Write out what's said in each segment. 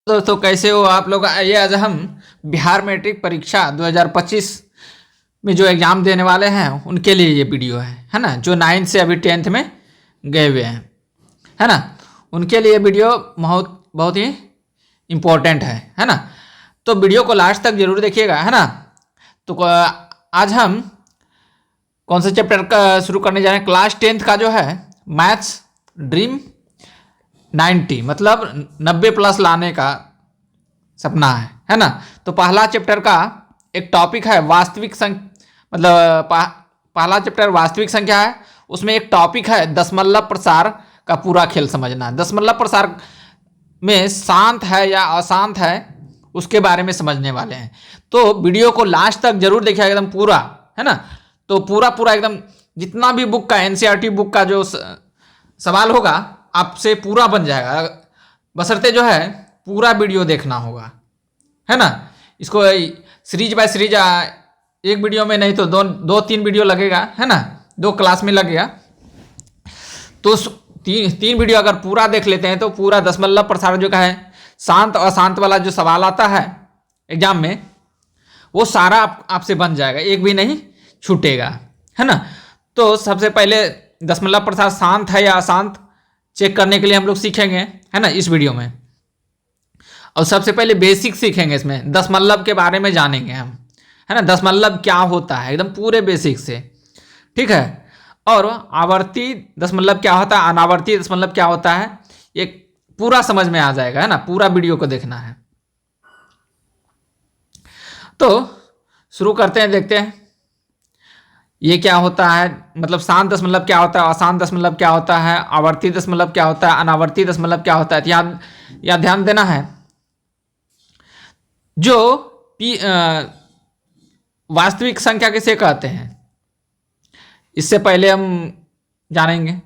दोस्तों कैसे हो आप लोग। आइए आज हम बिहार मैट्रिक परीक्षा 2025 में जो एग्ज़ाम देने वाले हैं उनके लिए ये वीडियो है ना, जो 9th से अभी 10th में गए हुए हैं, है ना, उनके लिए वीडियो बहुत बहुत ही इम्पोर्टेंट है ना। तो वीडियो को लास्ट तक जरूर देखिएगा, है ना। तो आज हम कौन से चैप्टर का शुरू करने जा रहे हैं। क्लास 10th का जो है मैथ्स ड्रीम 90, मतलब 90 प्लस लाने का सपना है ना। तो पहला चैप्टर का एक टॉपिक है वास्तविक संख्या, मतलब पहला चैप्टर वास्तविक संख्या है। उसमें एक टॉपिक है दशमलव प्रसार का पूरा खेल समझना है। दशमलव प्रसार में शांत है या अशांत है उसके बारे में समझने वाले हैं। तो वीडियो को लास्ट तक जरूर देखिएगा, एकदम पूरा, है ना। तो पूरा एकदम जितना भी बुक का एनसीईआरटी बुक का जो सवाल होगा आपसे पूरा बन जाएगा, बशर्ते जो है पूरा वीडियो देखना होगा, है ना। इसको सीरीज बाय सीरीज एक वीडियो में नहीं तो दो तीन वीडियो लगेगा, है ना, 2 क्लास में लगेगा। तो तीन वीडियो अगर पूरा देख लेते हैं तो पूरा दशमलव प्रसार जो का है शांत अशांत वाला जो सवाल आता है एग्जाम में वो सारा आपसे बन जाएगा, एक भी नहीं छूटेगा, है ना। तो सबसे पहले दशमलव प्रसार शांत है या अशांत चेक करने के लिए हम लोग सीखेंगे, है ना, इस वीडियो में। और सबसे पहले बेसिक सीखेंगे, इसमें दशमलव के बारे में जानेंगे हम, है ना। दशमलव क्या होता है एकदम पूरे बेसिक से, ठीक है। और आवर्ती दशमलव क्या होता है, अनावर्ती दशमलव क्या होता है, ये पूरा समझ में आ जाएगा, है ना। पूरा वीडियो को देखना है। तो शुरू करते हैं, देखते हैं ये क्या होता है, मतलब शांत दशमलव क्या होता है, अशांत दशमलव क्या होता है, आवर्ती दशमलव क्या होता है, अनावर्ती दशमलव क्या होता है। याद ध्यान देना है, जो वास्तविक संख्या किसे कहते हैं इससे पहले हम जानेंगे।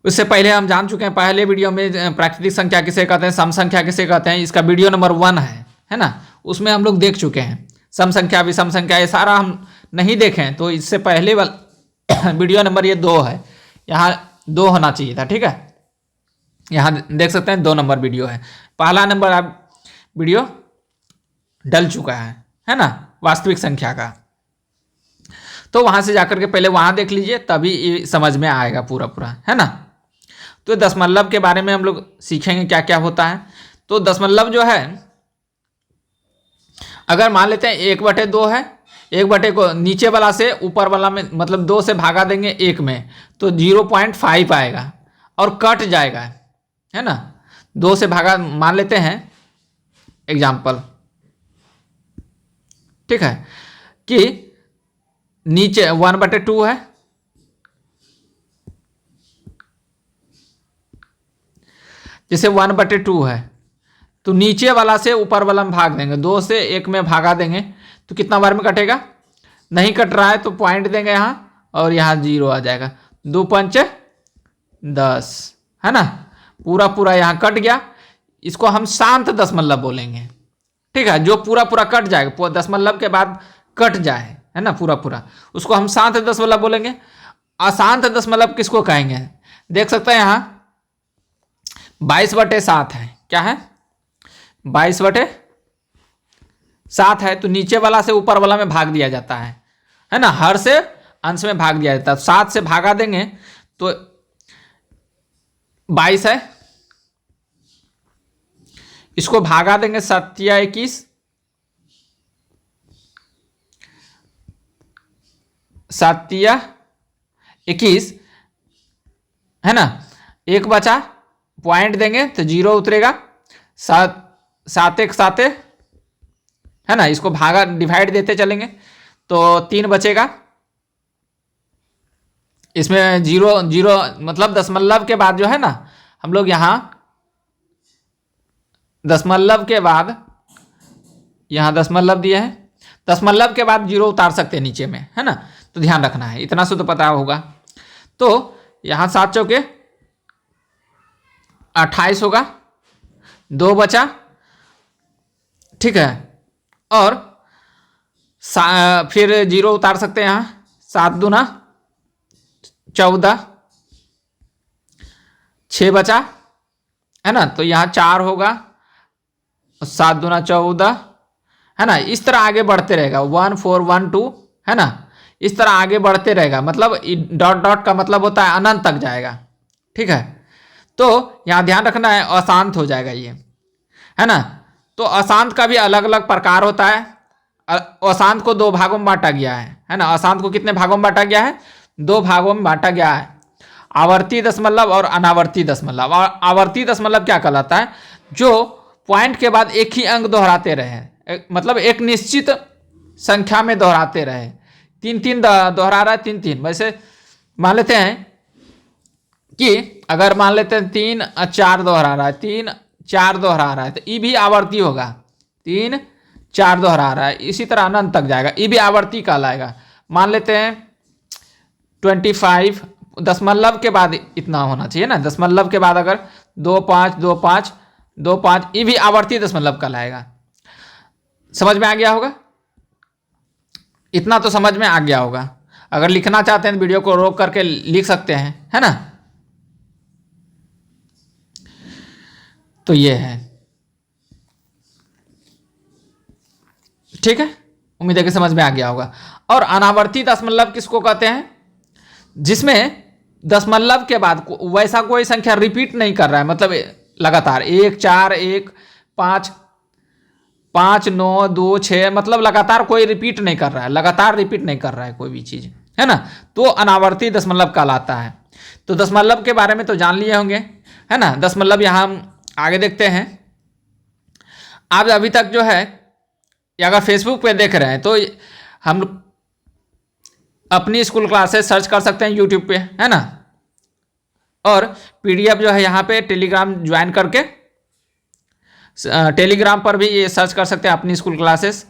उससे पहले हम जान चुके हैं पहले वीडियो में प्राकृतिक संख्या किसे कहते हैं, सम संख्या किसे कहते हैं। इसका वीडियो नंबर 1 है ना, उसमें हम लोग देख चुके हैं। सम संख्या विषम संख्या ये सारा हम नहीं देखें, तो इससे पहले वाला वीडियो नंबर ये 2 है, यहाँ 2 होना चाहिए था, ठीक है। यहाँ देख सकते हैं 2 नंबर वीडियो है। पहला नंबर आप वीडियो डल चुका है ना, वास्तविक संख्या का। तो वहां से जाकर के पहले वहां देख लीजिए, तभी समझ में आएगा पूरा, है ना। तो दशमलव के बारे में हम लोग सीखेंगे क्या क्या होता है। तो दशमलव जो है, अगर मान लेते हैं 1/2 है, 1/2 को नीचे वाला से ऊपर वाला में, मतलब 2 से भागा देंगे 1 में तो 0.5 आएगा और कट जाएगा, है ना। 2 से भागा, मान लेते हैं एग्जाम्पल, ठीक है, कि नीचे 1/2 है, जैसे 1/2 है तो नीचे वाला से ऊपर वाला में भाग देंगे, 2 से 1 में भागा देंगे तो कितना बार में कटेगा, नहीं कट रहा है तो पॉइंट देंगे यहाँ और यहाँ 0 आ जाएगा। 2 पंच 10, है ना, पूरा यहाँ कट गया। इसको हम शांत दशमलव बोलेंगे, ठीक है। जो पूरा कट जाएगा, दशमलव के बाद कट जाए, है ना, पूरा उसको हम शांत दशमलव बोलेंगे। अशांत दशमलव किसको कहेंगे, देख सकते हैं यहाँ 22/7 है, क्या है 22/7 है, तो नीचे वाला से ऊपर वाला में भाग दिया जाता है ना, हर से अंश में भाग दिया जाता है। 7 से भागा देंगे तो 22 है, इसको भागा देंगे 7 या 21, 7 या 21, है ना। 1 बचा, पॉइंट देंगे तो 0 उतरेगा, 7 1 7, है ना। इसको भागा डिवाइड देते चलेंगे तो 3 बचेगा। इसमें 0 मतलब दशमलव के बाद जो है ना, हम लोग यहाँ दशमलव के बाद यहाँ दशमलव दिए हैं, दशमलव के बाद 0 उतार सकते हैं नीचे में, है ना। तो ध्यान रखना है, इतना से तो पता होगा। तो यहाँ 7 चौके 28 होगा, 2 बचा, ठीक है। और फिर 0 उतार सकते हैं यहाँ, 7 दूना 14, 6 बचा, है ना। तो यहाँ 4 होगा, 7 दूना 14, है ना। इस तरह आगे बढ़ते रहेगा, 1 4 1 2, है ना। इस तरह आगे बढ़ते रहेगा, मतलब डॉट डॉट का मतलब होता है अनंत तक जाएगा, ठीक है। तो यहाँ ध्यान रखना है, अशांत हो जाएगा ये, है ना। तो अशांत का भी अलग अलग प्रकार होता है। अशांत को 2 भागों में बांटा गया है ना। अशांत को कितने भागों में बांटा गया है? 2 भागों में बांटा गया है, आवर्ती दशमलव और अनावर्ती दशमलव। आवर्ती दशमलव क्या कहलाता है? जो पॉइंट के बाद एक ही अंक दोहराते रहे, मतलब एक निश्चित संख्या में दोहराते रहे। 3 3 दोहरा रहा है, 3 3। वैसे मान लेते हैं कि अगर मान लेते हैं 3 4 दोहरा रहा है, 3 4 दोहरा रहा है, तो ये भी आवर्ती होगा। 3 4 दोहरा रहा है, इसी तरह अनंत तक जाएगा, ये भी आवर्ती कहलाएगा। मान लेते हैं 25, दशमलव के बाद इतना होना चाहिए ना। दशमलव के बाद अगर 2 5 2 5 2 5, ये भी आवर्ती दशमलव कहलाएगा। समझ में आ गया होगा? इतना तो समझ में आ गया होगा। अगर लिखना चाहते हैं वीडियो को रोक करके लिख सकते हैं, है ना। तो ये है, ठीक है। उम्मीद है कि समझ में आ गया होगा। और अनावर्ती दशमलव किसको कहते हैं? जिसमें दशमलव के बाद वैसा कोई संख्या रिपीट नहीं कर रहा है, मतलब लगातार 1 4 1 5 5 9 2 6, मतलब लगातार कोई रिपीट नहीं कर रहा है, लगातार रिपीट नहीं कर रहा है कोई भी चीज़, है ना। तो अनावर्ती दशमलव कहलाता है। तो दशमलव के बारे में तो जान लिए होंगे, है ना। दशमलव यहाँ हम आगे देखते हैं। आप अभी तक जो है, या अगर फेसबुक पे देख रहे हैं तो हम अपनी स्कूल क्लासेस सर्च कर सकते हैं यूट्यूब पे, है ना। और पीडीएफ जो है यहाँ पे टेलीग्राम ज्वाइन करके, टेलीग्राम पर भी ये सर्च कर सकते हैं अपनी स्कूल क्लासेस,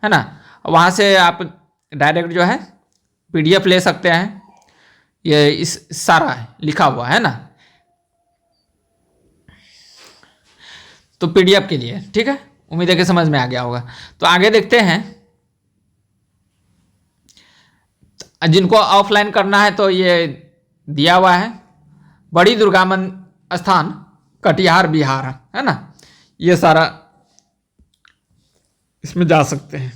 है ना। वहाँ से आप डायरेक्ट जो है पीडीएफ ले सकते हैं। ये इस सारा लिखा हुआ है ना, तो पीडीएफ के लिए, ठीक है। उम्मीद है कि समझ में आ गया होगा। तो आगे देखते हैं। जिनको ऑफलाइन करना है तो ये दिया हुआ है, बड़ी दुर्गा स्थान कटिहार बिहार, है ना। ये सारा इसमें जा सकते हैं,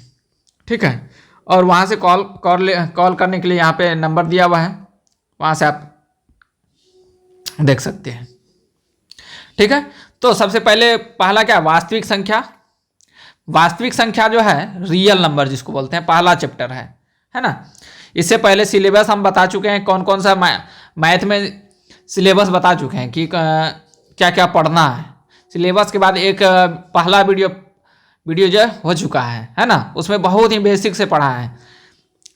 ठीक है। और वहाँ से कॉल करने के लिए यहाँ पे नंबर दिया हुआ है, वहाँ से आप देख सकते हैं, ठीक है। तो सबसे पहले पहला क्या? वास्तविक संख्या। वास्तविक संख्या जो है, रियल नंबर जिसको बोलते हैं, पहला चैप्टर है ना। इससे पहले सिलेबस हम बता चुके हैं, कौन कौन सा मैथ में सिलेबस बता चुके हैं कि क्या क्या पढ़ना है। सिलेबस के बाद एक पहला वीडियो जो हो चुका है ना। उसमें बहुत ही बेसिक से पढ़ा है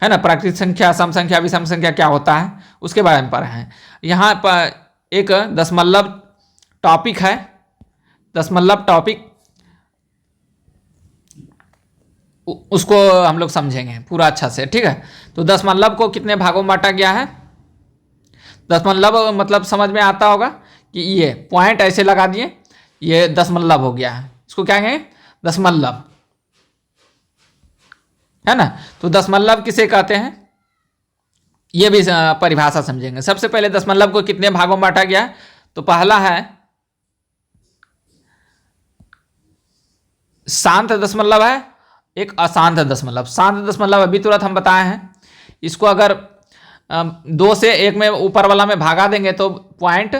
ना। प्राकृतिक संख्या, सम संख्या, विषम संख्या क्या होता है उसके बारे में पढ़ा है। यहाँ पर एक दशमलव टॉपिक है, दशमलव टॉपिक, उसको हम लोग समझेंगे पूरा अच्छा से, ठीक है। तो दशमलव को कितने भागों में बांटा गया है? दशमलव मतलब समझ में आता होगा कि ये पॉइंट ऐसे लगा दिए, ये दशमलव हो गया है, इसको क्या कहेंगे? दशमलव, है ना। तो दशमलव किसे कहते हैं ये भी परिभाषा समझेंगे। सबसे पहले दशमलव को कितने भागों में बांटा गया है? तो पहला है शांत दशमलव है, एक अशांत दशमलव। शांत दशमलव अभी तुरंत हम बताए हैं। इसको अगर 2 से 1 में ऊपर वाला में भागा देंगे तो पॉइंट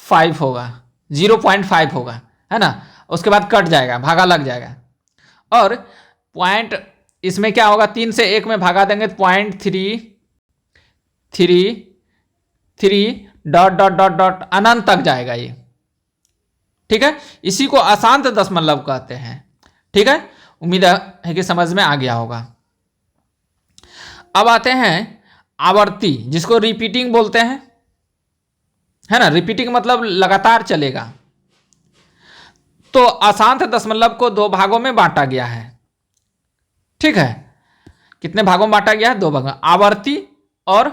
.5 होगा, 0.5 होगा, है ना। उसके बाद कट जाएगा, भागा लग जाएगा। और पॉइंट इसमें क्या होगा? 3 से 1 में भागा देंगे तो 0.333 डॉट डॉट डॉट डॉट अनंत तक जाएगा ये, ठीक है। इसी को अशांत दशमलव कहते हैं, ठीक है। उम्मीद है कि समझ में आ गया होगा। अब आते हैं आवर्ती, जिसको रिपीटिंग बोलते हैं, है ना। रिपीटिंग मतलब लगातार चलेगा। तो अशांत दशमलव को 2 भागों में बांटा गया है, ठीक है। कितने भागों में बांटा गया है? 2 भागों, आवर्ती और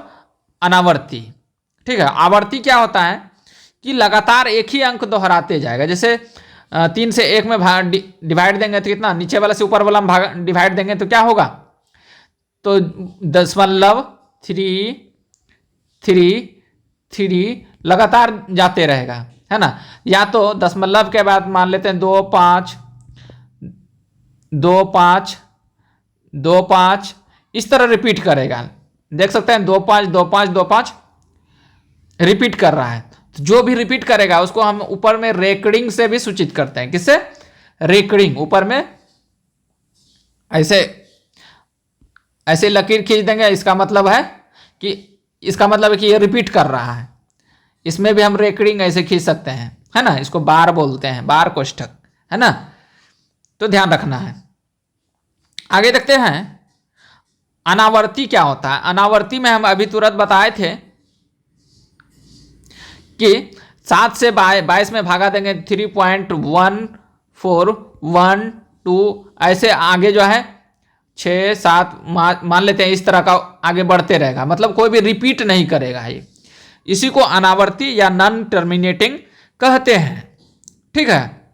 अनावर्ती, ठीक है। आवर्ती क्या होता है कि लगातार एक ही अंक दोहराते जाएगा। जैसे 3 से 1 में डिवाइड देंगे तो कितना? नीचे वाला से ऊपर वाला में डिवाइड देंगे तो क्या होगा? तो 0.333 लगातार जाते रहेगा, है ना। या तो 0.5 के बाद मान लेते हैं 2 5 2 5 2 5, इस तरह रिपीट करेगा। देख सकते हैं 2 5 2 5 2 5 रिपीट कर रहा है। तो जो भी रिपीट करेगा उसको हम ऊपर में रेकॉर्डिंग से भी सूचित करते हैं। किससे? रेकॉर्डिंग। ऊपर में ऐसे ऐसे लकीर खींच देंगे, इसका मतलब है कि ये रिपीट कर रहा है। इसमें भी हम रेकॉर्डिंग ऐसे खींच सकते हैं, है ना। इसको बार बोलते हैं, बार कोष्ठक, है ना। तो ध्यान रखना है। आगे देखते हैं अनावर्ती क्या होता है। अनावर्ती में हम अभी तुरंत बताए थे कि 7 से 22 में भागा देंगे 3.1412, ऐसे आगे जो है 6 7 मान लेते हैं, इस तरह का आगे बढ़ते रहेगा। मतलब कोई भी रिपीट नहीं करेगा ये। इसी को अनावर्ती या नॉन टर्मिनेटिंग कहते हैं। ठीक है,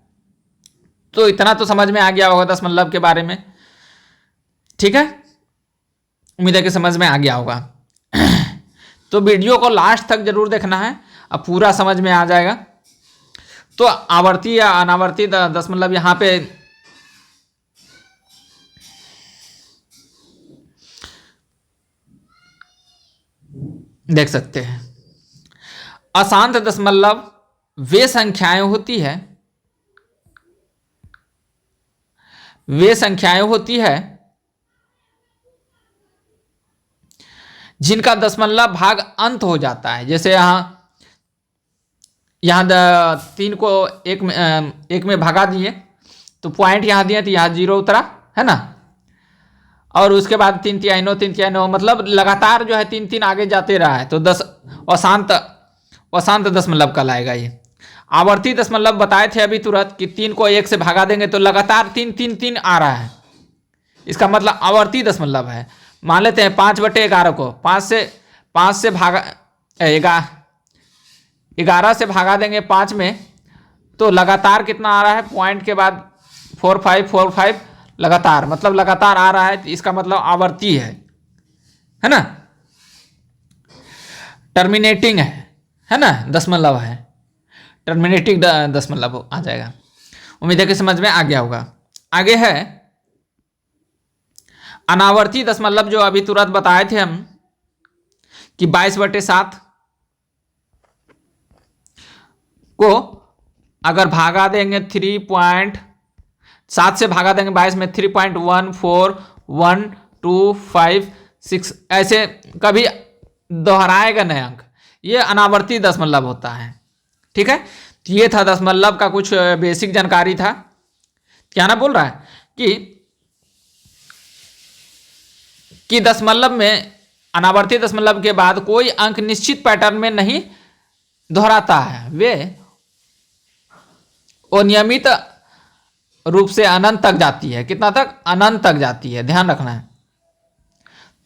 तो इतना तो समझ में आ गया होगा दशमलव के बारे में। ठीक है, उम्मीद है कि समझ में आ गया होगा। तो वीडियो को लास्ट तक जरूर देखना है, अब पूरा समझ में आ जाएगा। तो आवर्ती या अनावर्ती दशमलव यहां पे देख सकते हैं। अशांत दशमलव वे संख्याएं होती है जिनका दशमलव भाग अंत हो जाता है। जैसे यहाँ 3 को 1 में भगा दिए तो पॉइंट यहाँ दिए तो यहाँ 0 उतरा, है ना। और उसके बाद 3 3 मतलब लगातार जो है 3 3 आगे जाते रहा है, तो अशांत दशमलव कहलाएगा ये। आवर्ती दशमलव बताए थे अभी तुरंत कि 3 को 1 से भागा देंगे तो लगातार 3 3 3 आ रहा है, इसका मतलब आवर्ती दशमलव है। मान लेते हैं 5/11 को 5 से भागा 11 से भागा देंगे 5 में, तो लगातार कितना आ रहा है, पॉइंट के बाद 4 5 4 5 लगातार, मतलब लगातार आ रहा है, इसका मतलब आवर्ती है ना। टर्मिनेटिंग है ना, दशमलव है, टर्मिनेटिंग दशमलव आ जाएगा। उम्मीद है कि समझ में आ गया होगा। आगे है अनावर्ती दशमलव, जो अभी तुरंत बताए थे हम कि 22/7 को अगर भागा देंगे 3.7 से भागा देंगे 22 में 3.14125 ऐसे कभी दोहराएगा नहीं अंक, ये अनावर्ती दशमलव होता है। ठीक है, तो ये था दशमलव का कुछ बेसिक जानकारी था। क्या ना बोल रहा है कि दशमलव में अनावर्ती दशमलव के बाद कोई अंक निश्चित पैटर्न में नहीं दोहराता है, वो नियमित रूप से अनंत तक जाती है। कितना तक? अनंत तक जाती है, ध्यान रखना है।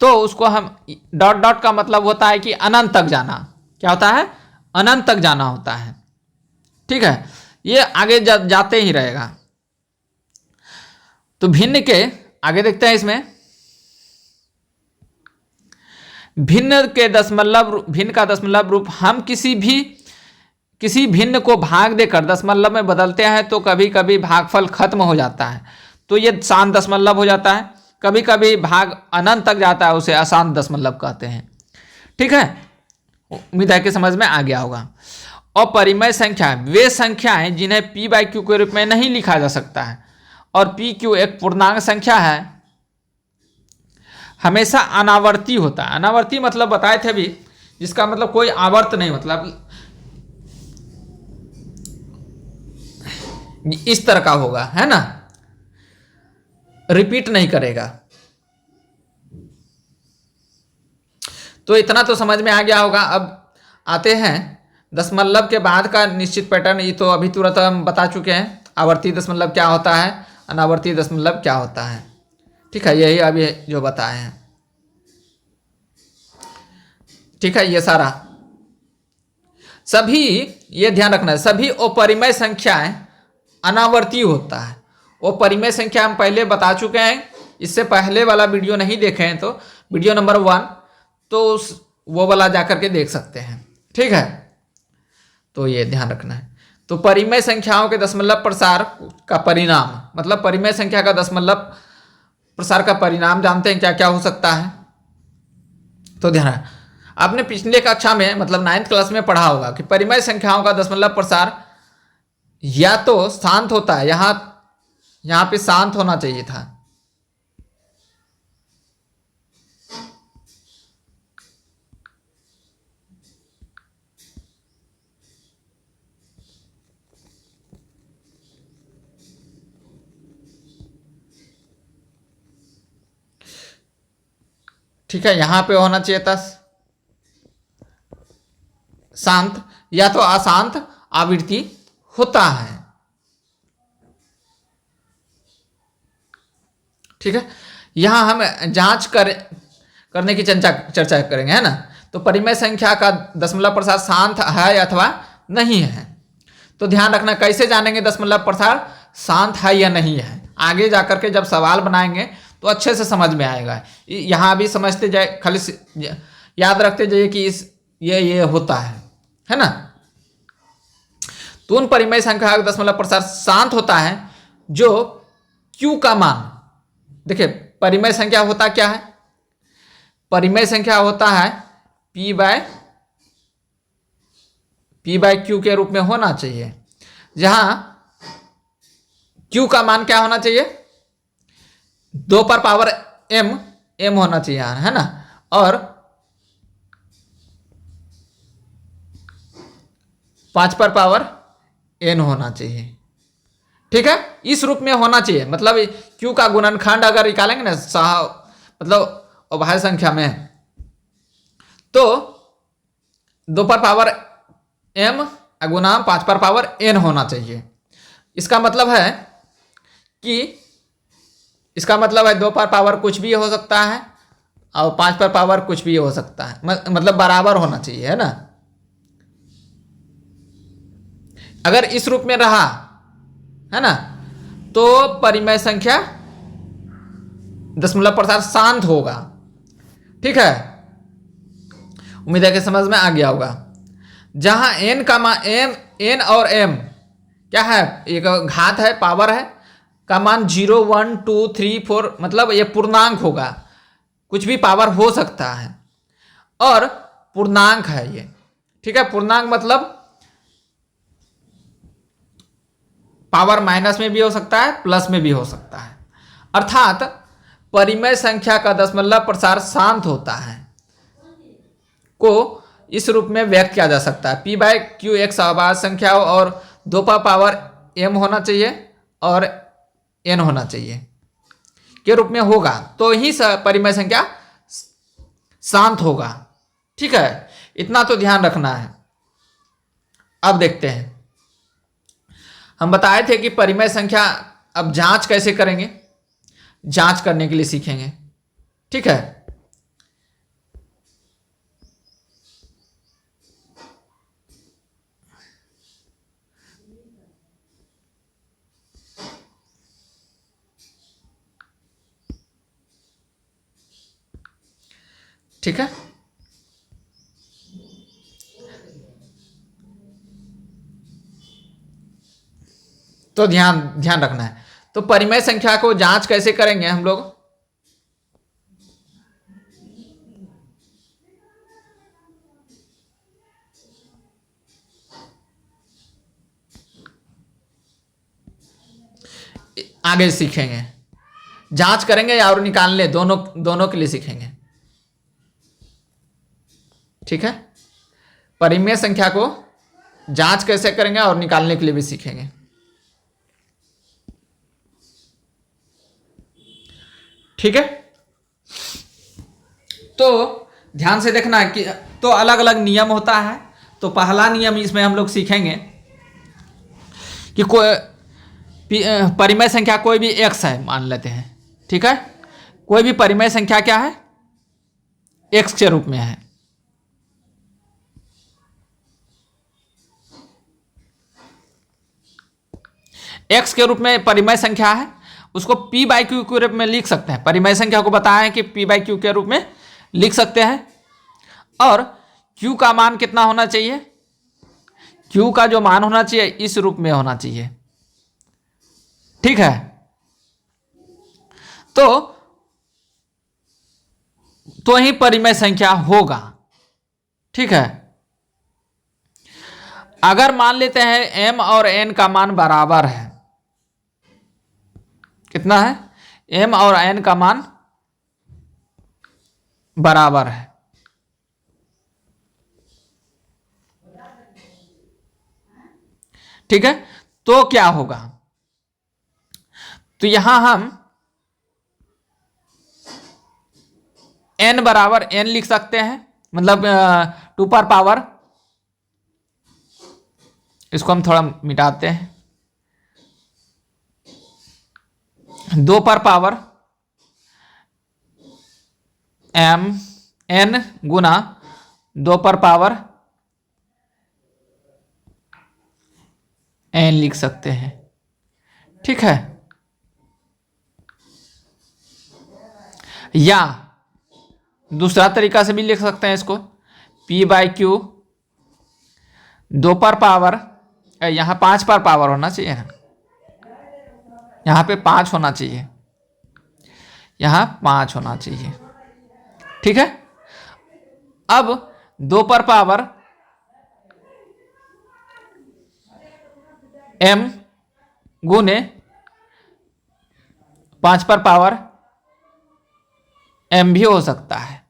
तो उसको हम डॉट डॉट का मतलब होता है कि अनंत तक जाना। क्या होता है? अनंत तक जाना होता है। ठीक है, ये आगे जाते ही रहेगा। तो भिन्न के आगे देखते हैं, इसमें भिन्न का दशमलव रूप हम किसी भिन्न को भाग देकर दशमलव में बदलते हैं तो कभी कभी भागफल खत्म हो जाता है, तो ये शांत दशमलव हो जाता है। कभी कभी भाग अनंत तक जाता है, उसे अशांत दशमलव कहते हैं। ठीक है, उम्मीद है कि समझ में आ गया होगा। अपरिमेय संख्याएं वे संख्याएं जिन्हें p/q के रूप में नहीं लिखा जा सकता है, और pq एक पूर्णांक संख्या है, हमेशा अनावर्ती होता है। अनावर्ती मतलब बताए थे अभी, जिसका मतलब कोई आवर्त नहीं, मतलब इस तरह का होगा, है ना, रिपीट नहीं करेगा। तो इतना तो समझ में आ गया होगा। अब आते हैं दशमलव के बाद का निश्चित पैटर्न। ये तो अभी तुरंत हम बता चुके हैं, आवर्ती दशमलव क्या होता है, अनावर्ती दशमलव क्या होता है। ठीक है, यही अभी जो बताए हैं। ठीक है, ये सारा सभी, ये ध्यान रखना है, सभी अपरिमेय संख्याएं अनावर्ती होता है। अपरिमेय संख्या हम पहले बता चुके हैं, इससे पहले वाला वीडियो नहीं देखे हैं तो वीडियो नंबर 1, तो वो वाला जाकर के देख सकते हैं। ठीक है, तो ये ध्यान रखना है। तो परिमेय संख्याओं के दशमलव प्रसार का परिणाम, मतलब परिमेय संख्या का दशमलव प्रसार का परिणाम जानते हैं क्या क्या हो सकता है? तो ध्यान रखना, आपने पिछले कक्षा में मतलब 9th क्लास में पढ़ा होगा कि परिमेय संख्याओं का दशमलव प्रसार या तो शांत होता है, यहां पे शांत होना चाहिए था, ठीक है, यहां पे होना चाहिए था शांत, या तो अशांत आवृत्ति होता है। ठीक है, यहां हम जांच करने की चर्चा करेंगे, है ना। तो परिमेय संख्या का दशमलव प्रसार शांत है अथवा नहीं है। तो ध्यान रखना, कैसे जानेंगे दशमलव प्रसार शांत है या नहीं है? आगे जाकर के जब सवाल बनाएंगे तो अच्छे से समझ में आएगा। यहां भी समझते जाए, खाली याद रखते जाइए कि ये होता है ना। तो उन परिमेय संख्या का दशमलव प्रसार शांत होता है जो Q का मान, देखिए परिमेय संख्या होता क्या है? परिमेय संख्या होता है P बाय Q के रूप में होना चाहिए, जहां Q का मान क्या होना चाहिए? 2 पर पावर m होना चाहिए, है ना, और 5 पर पावर n होना चाहिए। ठीक है, इस रूप में होना चाहिए। मतलब Q का गुणनखंड अगर निकालेंगे ना मतलब अभाज्य संख्या में, तो 2 पर पावर m गुना 5 पर पावर n होना चाहिए। इसका मतलब है कि 2 पर पावर कुछ भी हो सकता है और 5 पर पावर कुछ भी हो सकता है, मतलब बराबर होना चाहिए, है ना। अगर इस रूप में रहा, है ना, तो परिमेय संख्या दशमलव प्रसार शांत होगा। ठीक है, उम्मीद है कि समझ में आ गया होगा। जहां n का मान n और m क्या है? एक घात है, पावर है, का मान 0, 1, 2, 3, 4, मतलब ये पूर्णांक होगा, कुछ भी पावर हो सकता है और पूर्णांक है ये। ठीक है, पूर्णांक मतलब पावर माइनस में भी हो सकता है, प्लस में भी हो सकता है। अर्थात परिमेय संख्या का दशमलव प्रसार शांत होता है को इस रूप में व्यक्त किया जा सकता है। P बाय Q एक अभाज्य संख्या हो और 2 पर पावर m होना चाहिए और n होना चाहिए के रूप में होगा, तो ही परिमेय संख्या शांत होगा। ठीक है, इतना तो ध्यान रखना है। अब देखते हैं, हम बताए थे कि परिमेय संख्या, अब जांच कैसे करेंगे, जांच करने के लिए सीखेंगे। ठीक है, ठीक है, तो ध्यान रखना है। तो परिमेय संख्या को जांच कैसे करेंगे हम लोग? आगे सीखेंगे, जांच करेंगे और निकालने, दोनों के लिए सीखेंगे। ठीक है, परिमेय संख्या को जांच कैसे करेंगे और निकालने के लिए भी सीखेंगे। ठीक है, तो ध्यान से देखना कि तो अलग अलग नियम होता है। तो पहला नियम इसमें हम लोग सीखेंगे कि परिमेय संख्या कोई भी x है मान लेते हैं। ठीक है, कोई भी परिमेय संख्या क्या है? x के रूप में है। x के रूप में परिमेय संख्या है, उसको p बाई क्यू के रूप में लिख सकते हैं। परिमेय संख्या को बताएं कि p बाई क्यू के रूप में लिख सकते हैं। और Q का मान कितना होना चाहिए, Q का जो मान होना चाहिए इस रूप में होना चाहिए, ठीक है। तो ही परिमेय संख्या होगा, ठीक है। अगर मान लेते हैं m और n का मान बराबर है, कितना है, m और n का मान बराबर है, ठीक है। तो क्या होगा, तो यहां हम n बराबर n लिख सकते हैं, मतलब 2 पर पावर, इसको हम थोड़ा मिटाते हैं, 2 पर पावर m n गुना 2 पर पावर n लिख सकते हैं, ठीक है। या दूसरा तरीका से भी लिख सकते हैं इसको, p/q 2 पर पावर, यहां 5 पर पावर होना चाहिए ना, यहां पे 5 होना चाहिए, यहां 5 होना चाहिए, ठीक है। अब 2 पर पावर m गुने 5 पर पावर m भी हो सकता है,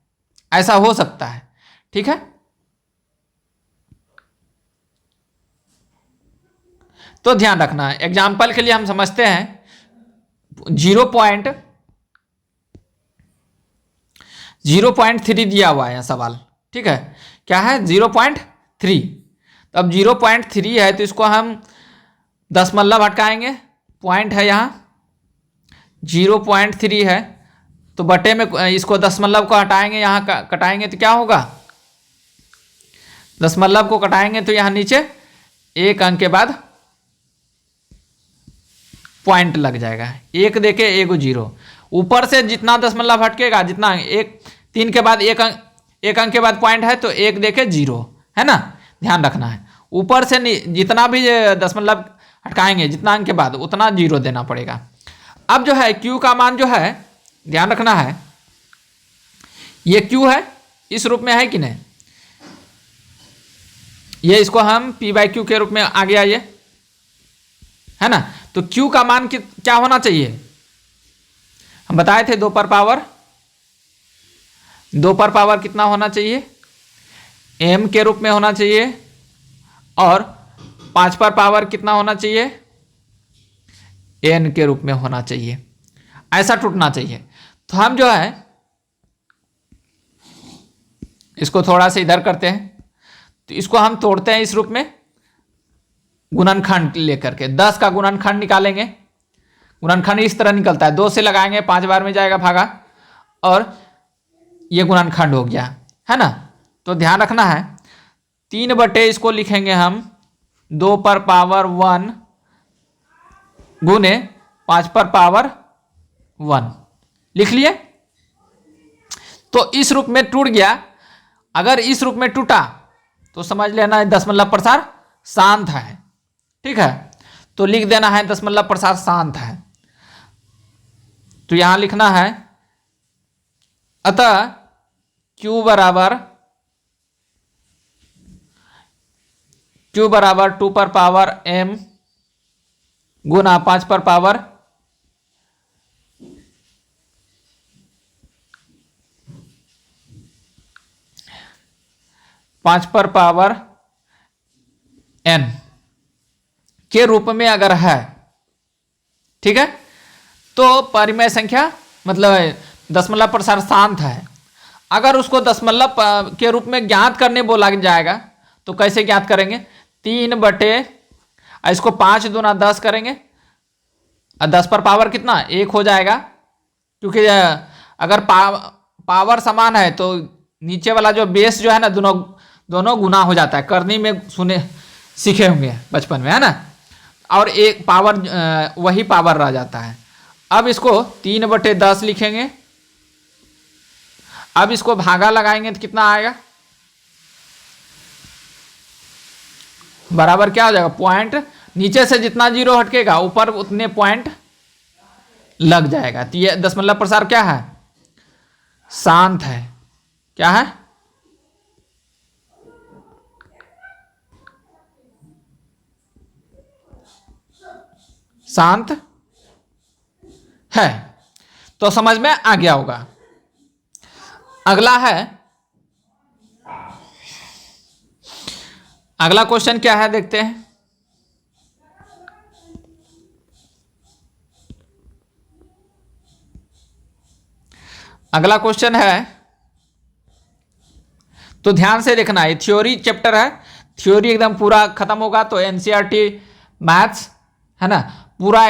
ऐसा हो सकता है, ठीक है। तो ध्यान रखना है, एग्जाम्पल के लिए हम समझते हैं 0.3 दिया हुआ है यह सवाल, ठीक है। क्या है, 0.3। तो अब 0.3 है तो इसको हम दशमलव हटकाएंगे, पॉइंट है यहाँ 0.3 है, तो बटे में इसको दशमलव को हटाएंगे, यहाँ कटाएंगे तो क्या होगा, दशमलव को कटाएंगे तो यहाँ नीचे एक अंक के बाद पॉइंट लग जाएगा, एक देके एक 0, ऊपर से जितना दशमलव हटकेगा, जितना एक 3 के बाद एक अंक के बाद पॉइंट है तो एक देके 0, है ना, ध्यान रखना है। ऊपर से जितना भी दशमलव हटकाएंगे जितना अंक के बाद उतना 0 देना पड़ेगा। अब जो है Q का मान जो है, ध्यान रखना है, ये Q है, इस रूप में है कि नहीं, ये इसको हम p/q के रूप में आ गया ये, है ना। तो Q का मान क्या होना चाहिए, हम बताए थे 2 पर पावर कितना होना चाहिए, m के रूप में होना चाहिए, और 5 पर पावर कितना होना चाहिए, n के रूप में होना चाहिए, ऐसा टूटना चाहिए। तो हम जो है इसको थोड़ा सा इधर करते हैं, तो इसको हम तोड़ते हैं इस रूप में, गुणनखंड लेकर के 10 का गुणनखंड निकालेंगे, गुणनखंड इस तरह निकलता है, 2 से लगाएंगे 5 बार में जाएगा भागा, और ये गुणनखंड हो गया, है ना। तो ध्यान रखना है 3 बटे इसको लिखेंगे हम 2 पर पावर 1 गुने 5 पर पावर 1, लिख लिए। तो इस रूप में टूट गया, अगर इस रूप में टूटा तो समझ लेना है दशमलव प्रसार शांत है, ठीक है। तो लिख देना है दशमलव प्रसार शांत है, तो यहां लिखना है, अतः Q बराबर 2 पर पावर m गुना 5 पर पावर n के रूप में अगर है, ठीक है, तो परिमेय संख्या मतलब दशमलव प्रसार शांत है। अगर उसको दशमलव के रूप में ज्ञात करने बोला जाएगा तो कैसे ज्ञात करेंगे, 3 बटे, इसको 5 दूना 10 करेंगे, और 10 पर पावर कितना 1 हो जाएगा, क्योंकि अगर पावर समान है तो नीचे वाला जो बेस जो है ना दोनों गुना हो जाता है, करनी में सीखे होंगे बचपन में, है ना, और एक पावर वही पावर रह जाता है। अब इसको 3 बटे 10 लिखेंगे, अब इसको भागा लगाएंगे तो कितना आएगा, बराबर क्या हो जाएगा, पॉइंट नीचे से जितना जीरो हटकेगा ऊपर उतने पॉइंट लग जाएगा। तो ये दशमलव प्रसार क्या है, शांत है। क्या है, शांत है। तो समझ में आ गया होगा। अगला है, अगला क्वेश्चन क्या है देखते हैं। अगला क्वेश्चन है, तो ध्यान से देखना, ये थ्योरी चैप्टर है, थ्योरी एकदम पूरा खत्म होगा तो एनसीईआरटी मैथ्स है ना पूरा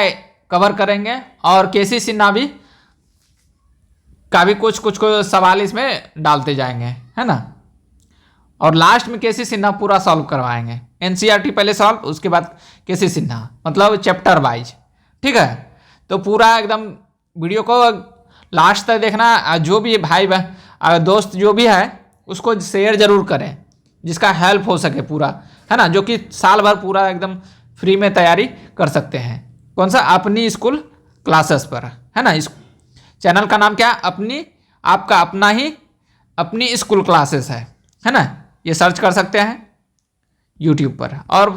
कवर करेंगे, और केसी सिन्हा भी का भी कुछ कुछ सवाल इसमें डालते जाएंगे है ना, और लास्ट में केसी सिन्हा पूरा सॉल्व करवाएंगे। एनसीईआरटी पहले सॉल्व, उसके बाद केसी सिन्हा, मतलब चैप्टर वाइज। ठीक है, तो पूरा एकदम वीडियो को लास्ट तक देखना। जो भी भाई दोस्त जो भी है उसको शेयर जरूर करें, जिसका हेल्प हो सके पूरा, है ना, जो कि साल भर पूरा एकदम फ्री में तैयारी कर सकते हैं। कौन सा, अपनी स्कूल क्लासेस पर, है ना। इस चैनल का नाम क्या है, अपनी, आपका अपना ही अपनी स्कूल क्लासेस है ना। ये सर्च कर सकते हैं यूट्यूब पर और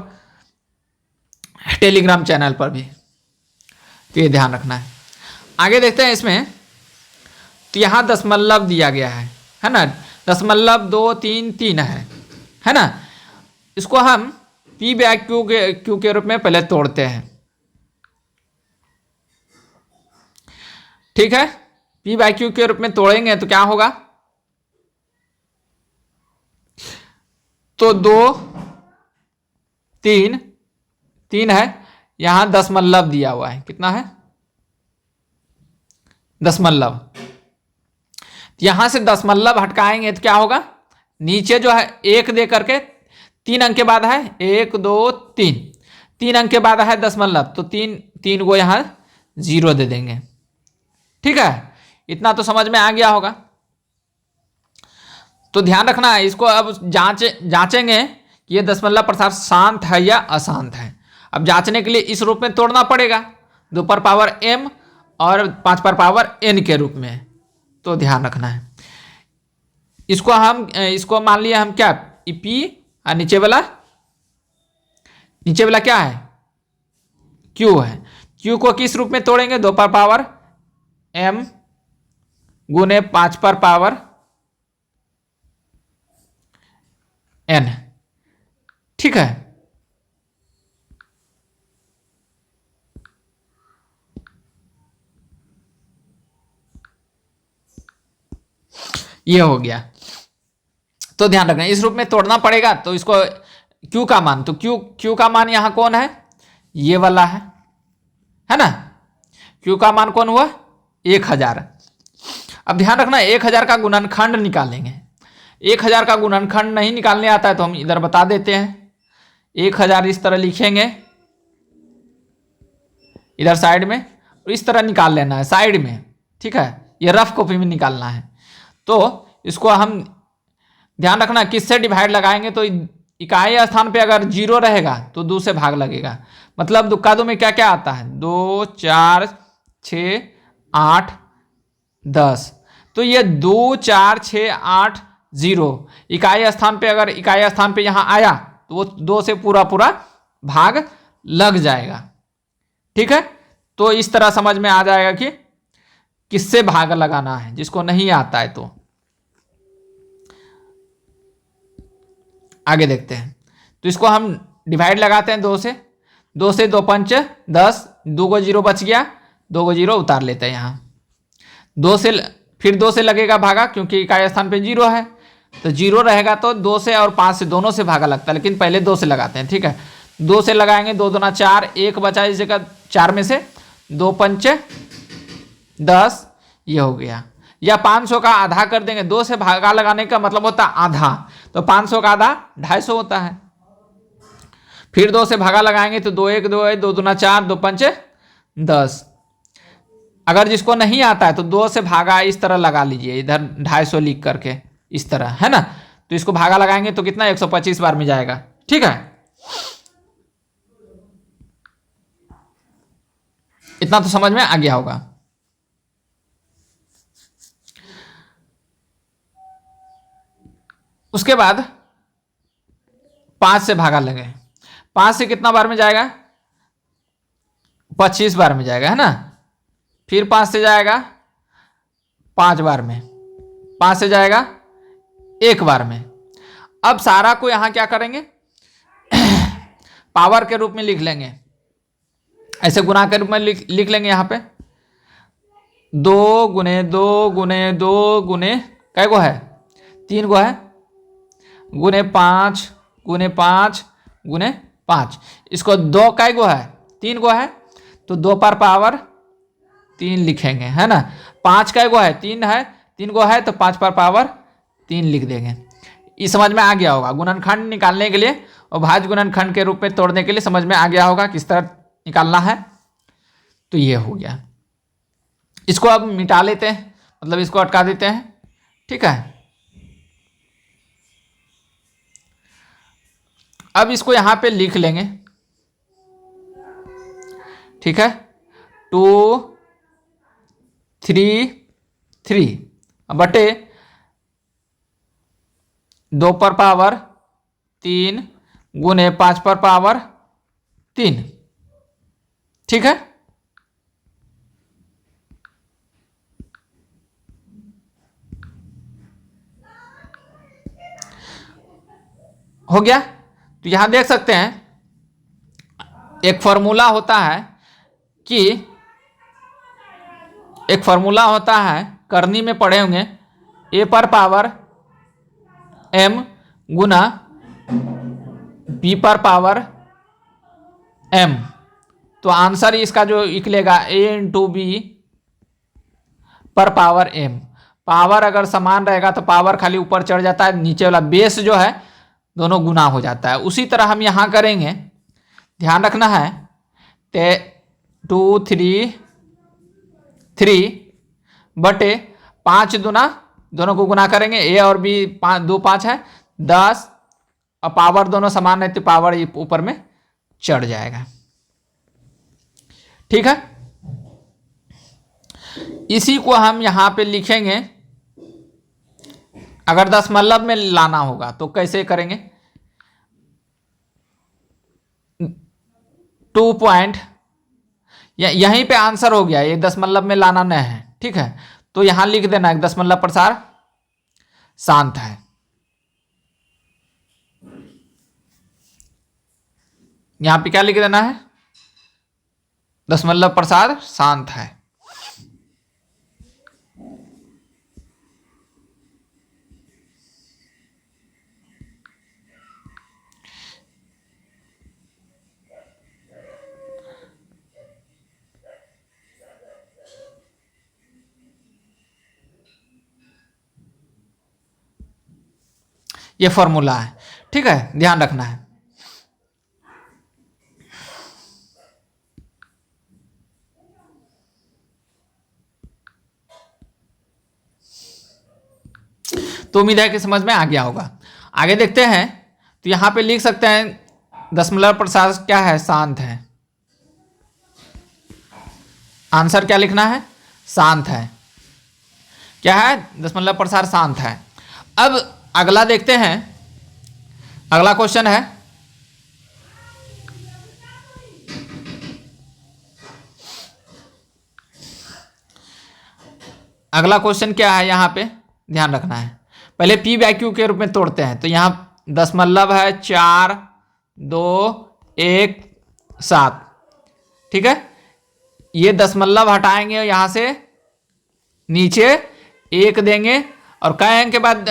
टेलीग्राम चैनल पर भी, तो ये ध्यान रखना है। आगे देखते हैं इसमें, तो यहाँ दशमलव दिया गया है ना, दशमलव 2 3 3 है ना। इसको हम पी बाय क्यू के रूप में पहले तोड़ते हैं। ठीक है, पी बाय क्यू के रूप में तोड़ेंगे तो क्या होगा, तो 2 3 3 है, यहां दशमलव दिया हुआ है, कितना है, दशमलव। यहां से दशमलव हटकाएंगे तो क्या होगा, नीचे जो है एक दे करके 3 अंक के बाद है 1 2 3, 3 अंक के बाद है दशमलव, तो 3 को यहां 0 दे देंगे। ठीक है, इतना तो समझ में आ गया होगा। तो ध्यान रखना है, इसको अब जांचेंगे कि ये दशमलव प्रसार शांत है या अशांत है। अब जांचने के लिए इस रूप में तोड़ना पड़ेगा, 2 पर पावर m और 5 पर पावर n के रूप में। तो ध्यान रखना है, इसको मान लिया हम क्या, p, और नीचे वाला क्या है, q है। q को किस रूप में तोड़ेंगे, 2 पर पावर m गुने 5 पर पावर n। ठीक है, ये हो गया। तो ध्यान रखना, इस रूप में तोड़ना पड़ेगा। तो इसको q का मान, तो q का मान यहां कौन है, ये वाला है ना। q का मान कौन हुआ, 1000। अब ध्यान रखना, 1000 का गुणनखंड निकालेंगे। 1000 का गुणनखंड नहीं निकालने आता है तो हम इधर बता देते हैं। 1000 इस तरह लिखेंगे इधर साइड में, और इस तरह निकाल लेना है साइड में। ठीक है, ये रफ कॉपी में निकालना है। तो इसको हम ध्यान रखना, किससे डिवाइड लगाएंगे, तो इकाई स्थान पे अगर 0 रहेगा तो 2 से भाग लगेगा। मतलब दुक्का दो में क्या क्या आता है, 2 4 6 8 10, तो ये 2 4 6 8 0 इकाई स्थान पे, अगर इकाई स्थान पे यहां आया तो वो 2 से पूरा भाग लग जाएगा। ठीक है, तो इस तरह समझ में आ जाएगा कि किससे भाग लगाना है, जिसको नहीं आता है। तो आगे देखते हैं, तो इसको हम डिवाइड लगाते हैं 2 से 2 पंच 10, 2 को 0 बच गया, 2 को 0 उतार लेते हैं यहाँ। 2 से फिर 2 से लगेगा भागा, क्योंकि इकाई स्थान पे 0 है, तो 0 रहेगा तो 2 से और 5 से दोनों से भागा लगता है, लेकिन पहले 2 से लगाते हैं। ठीक है, 2 से लगाएंगे, 2 दूना 4, 1 बचा इस जगह 4 में से, 2 पंच 10, ये हो गया। या 500 का आधा कर देंगे, 2 से भागा लगाने का मतलब होता है आधा, तो 500 का आधा 250 होता है। फिर 2 से भागा लगाएंगे तो 2 1 2 2 दूना 4, 2 पंच 10। अगर जिसको नहीं आता है तो 2 से भागा इस तरह लगा लीजिए, इधर 250 लिख करके इस तरह, है ना। तो इसको भागा लगाएंगे तो कितना 125 बार में जाएगा। ठीक है, इतना तो समझ में आ गया होगा। उसके बाद 5 से भागा लगे, 5 से कितना बार में जाएगा, 25 बार में जाएगा, है ना। फिर 5 से जाएगा 5 बार में, 5 से जाएगा 1 बार में। अब सारा को यहां क्या करेंगे, पावर के रूप में लिख लेंगे, ऐसे गुना के रूप में लिख लेंगे। यहां पे 2 गुने 2 गुने 2 गुने कै गो है, 3 गो है, गुने 5 गुने 5 गुने 5। इसको 2 कै गो है, 3 गो है, तो 2 पर पावर 3 लिखेंगे, है ना। 5 कै गो है, 3 है, 3 गो है, तो 5 पर पावर 3 लिख देंगे। ये समझ में आ गया होगा। गुणनखंड निकालने के लिए और भाज्य गुणनखंड के रूप में तोड़ने के लिए समझ में आ गया होगा किस तरह निकालना है। तो ये हो गया। इसको अब मिटा लेते हैं, मतलब इसको अटका देते हैं। ठीक है, अब इसको यहां पे लिख लेंगे। ठीक है, 2 3 3 बटे 2 पर पावर 3 गुने 5 पर पावर 3। ठीक है, हो गया। तो यहां देख सकते हैं एक फॉर्मूला होता है कि करनी में पढ़े होंगे, a पर पावर m गुना b पर पावर m। तो आंसर इसका जो निकलेगा a इंटू बी पर पावर m। पावर अगर समान रहेगा तो पावर खाली ऊपर चढ़ जाता है, नीचे वाला बेस जो है दोनों गुना हो जाता है। उसी तरह हम यहां करेंगे, ध्यान रखना है। 2 3 3 बटे 5 दूना, दोनों को गुना करेंगे, a और b 2 5 है 10, और पावर दोनों समान है तो पावर ऊपर में चढ़ जाएगा। ठीक है, इसी को हम यहां पे लिखेंगे। अगर दशमलव में लाना होगा तो कैसे करेंगे, 2 पॉइंट, यहीं पे आंसर हो गया, ये दशमलव में लाना नहीं है। ठीक है, तो यहां लिख देना एक दशमलव प्रसार शांत है। यहां पे क्या लिख देना है, दशमलव प्रसार शांत है। ये फॉर्मूला है। ठीक है, ध्यान रखना है। तो उम्मीद है कि समझ में आ गया होगा। आगे देखते हैं, तो यहां पे लिख सकते हैं दशमलव प्रसार क्या है, शांत है। आंसर क्या लिखना है, शांत है। क्या है, दशमलव प्रसार शांत है। अब अगला देखते हैं, अगला क्वेश्चन है अगला क्वेश्चन क्या है, यहां पे ध्यान रखना है। पहले पी बाई क्यू के रूप में तोड़ते हैं। तो यहां दशमलव है 4 2 1 7। ठीक है, ये दशमलव हटाएंगे यहां से, नीचे 1 देंगे, और कई अंक के बाद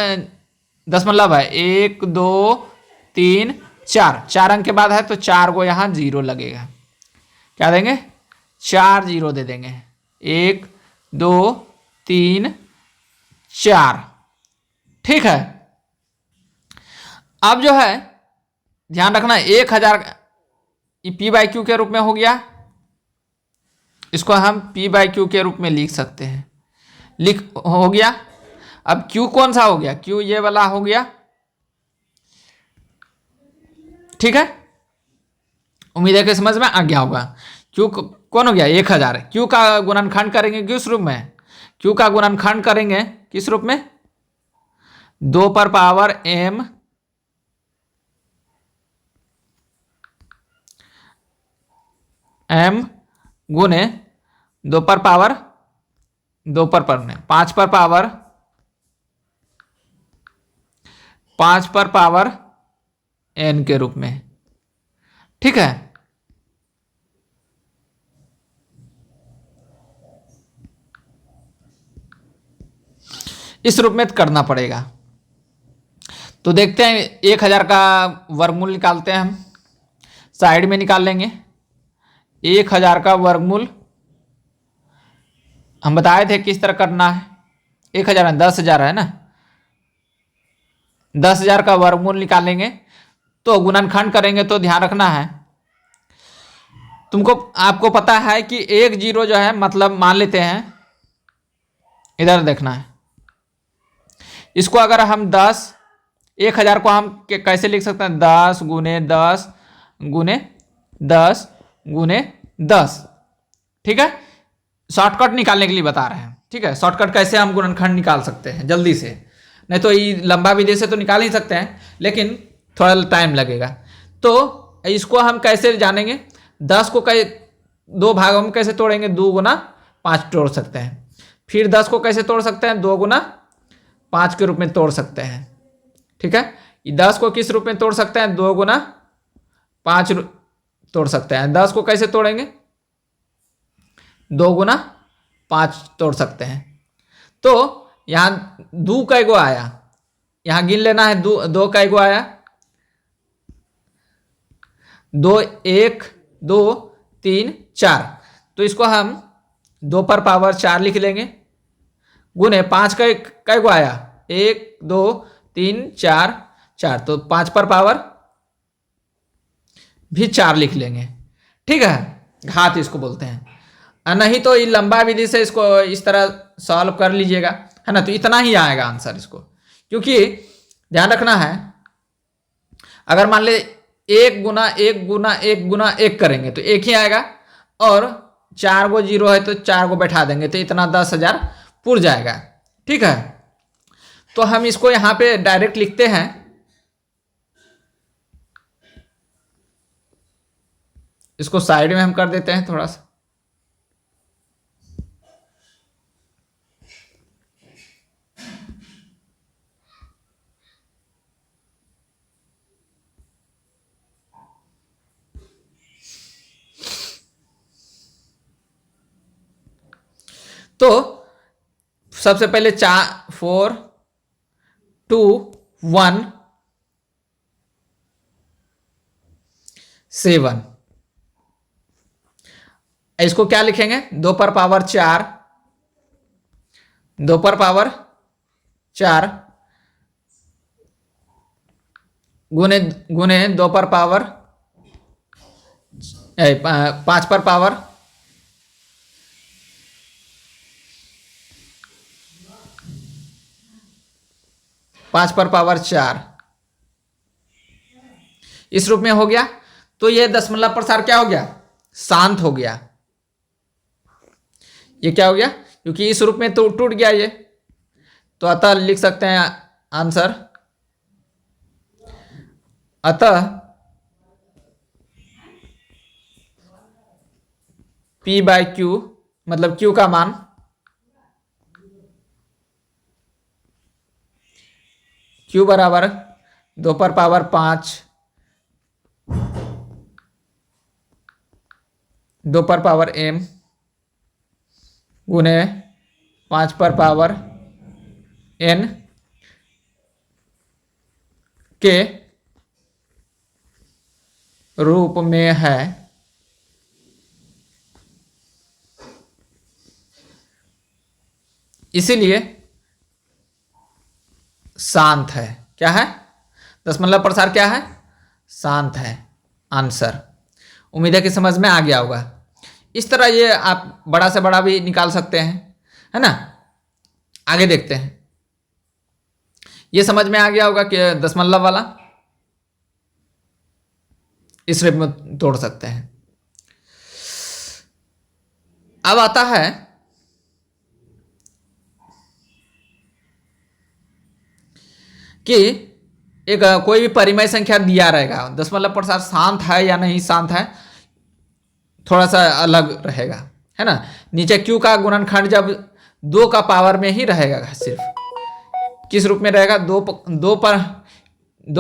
दशमलव है 1 2 3 4, 4 अंक के बाद है तो 4 को यहां 0 लगेगा। क्या देंगे, 4 0 दे देंगे, 1 2 3 4। ठीक है, अब जो है ध्यान रखना 1000 पी बाई क्यू के रूप में हो गया। इसको हम P बाई क्यू के रूप में लिख सकते हैं। लिख हो गया। अब Q कौन सा हो गया? Q ये वाला हो गया, ठीक है। उम्मीद है कि समझ में आ गया होगा। Q कौन हो गया? 1000। Q का गुणनखंड करेंगे किस रूप में? Q का गुणनखंड करेंगे किस रूप में? 2 पर पावर m गुने 2 पर पावर 2 पर 5 पर पावर 5 पर पावर n के रूप में, ठीक है। इस रूप में करना पड़ेगा। तो देखते हैं 1000 का वर्गमूल निकालते हैं हम। साइड में निकाल लेंगे 1000 का वर्गमूल। हम बताए थे किस तरह करना है। 1000 10,000 है ना, 10,000 का वर्गमूल निकालेंगे तो गुणनखंड करेंगे। तो ध्यान रखना है, आपको पता है कि 1 0 जो है, मतलब मान लेते हैं, इधर देखना है। इसको अगर हम 1000 को हम कैसे लिख सकते हैं? 10 गुने 10 गुने 10 गुने 10, ठीक है। शॉर्टकट निकालने के लिए बता रहे हैं, ठीक है। शॉर्टकट कैसे हम गुणनखंड निकाल सकते हैं जल्दी से, नहीं तो ये लंबा विधि से तो निकाल ही सकते हैं, लेकिन थोड़ा टाइम लगेगा। तो इसको हम कैसे जानेंगे? 10 को 2 भागों में कैसे तोड़ेंगे? 2 गुना 5 तोड़ सकते हैं। फिर 10 को कैसे तोड़ सकते हैं? 2 गुना 5 के रूप में तोड़ सकते हैं, ठीक है। 10 को किस रूप में तोड़ सकते हैं? 2 गुना 5 तोड़ सकते हैं। 10 को कैसे तोड़ेंगे? 2 गुना 5 तोड़ सकते हैं। तो यहाँ 2 कै गो आया, यहाँ गिन लेना है। 2 कै गो आया? 2 1 2 3 4। तो इसको हम 2 पर पावर 4 लिख लेंगे, गुने 5 कै गो आया? 1 2 3 4 4। तो 5 पर पावर भी 4 लिख लेंगे, ठीक है। घात इसको बोलते हैं। नहीं तो ये लंबा विधि से इसको इस तरह सॉल्व कर लीजिएगा, है ना। तो इतना ही आएगा आंसर इसको, क्योंकि ध्यान रखना है, अगर मान ले 1 गुना 1 गुना 1 गुना 1 करेंगे तो 1 ही आएगा, और 4 गो 0 है तो 4 को बैठा देंगे तो इतना 10,000 पुर जाएगा, ठीक है। तो हम इसको यहाँ पे डायरेक्ट लिखते हैं। इसको साइड में हम कर देते हैं थोड़ा सा। तो सबसे पहले 4 2 1 7। इसको क्या लिखेंगे? 2 पर पावर 4, 2 पर पावर 4 गुने गुने 2 पर पावर 5 पर पावर 5 पर पावर 4, इस रूप में हो गया। तो ये दशमलव प्रसार क्या हो गया? शांत हो गया। ये क्या हो गया? क्योंकि इस रूप में तो टूट गया ये, तो अतः लिख सकते हैं आंसर, अतः P बाई क्यू, मतलब Q का मान Q बराबर 2 पर पावर 5 2 पर पावर m गुने 5 पर पावर n के रूप में है। इसीलिए शांत है। क्या है? दशमलव प्रसार क्या है? शांत है आंसर। उम्मीद है कि समझ में आ गया होगा। इस तरह ये आप बड़ा से बड़ा भी निकाल सकते हैं, है ना। आगे देखते हैं। ये समझ में आ गया होगा कि दशमलव वाला इस शेप में तोड़ सकते हैं। अब आता है कि एक कोई भी परिमेय संख्या दिया रहेगा, दशमलव प्रसार शांत है या नहीं शांत है, थोड़ा सा अलग रहेगा, है ना। नीचे q का गुणनखंड जब 2 का पावर में ही रहेगा, सिर्फ किस रूप में रहेगा, दो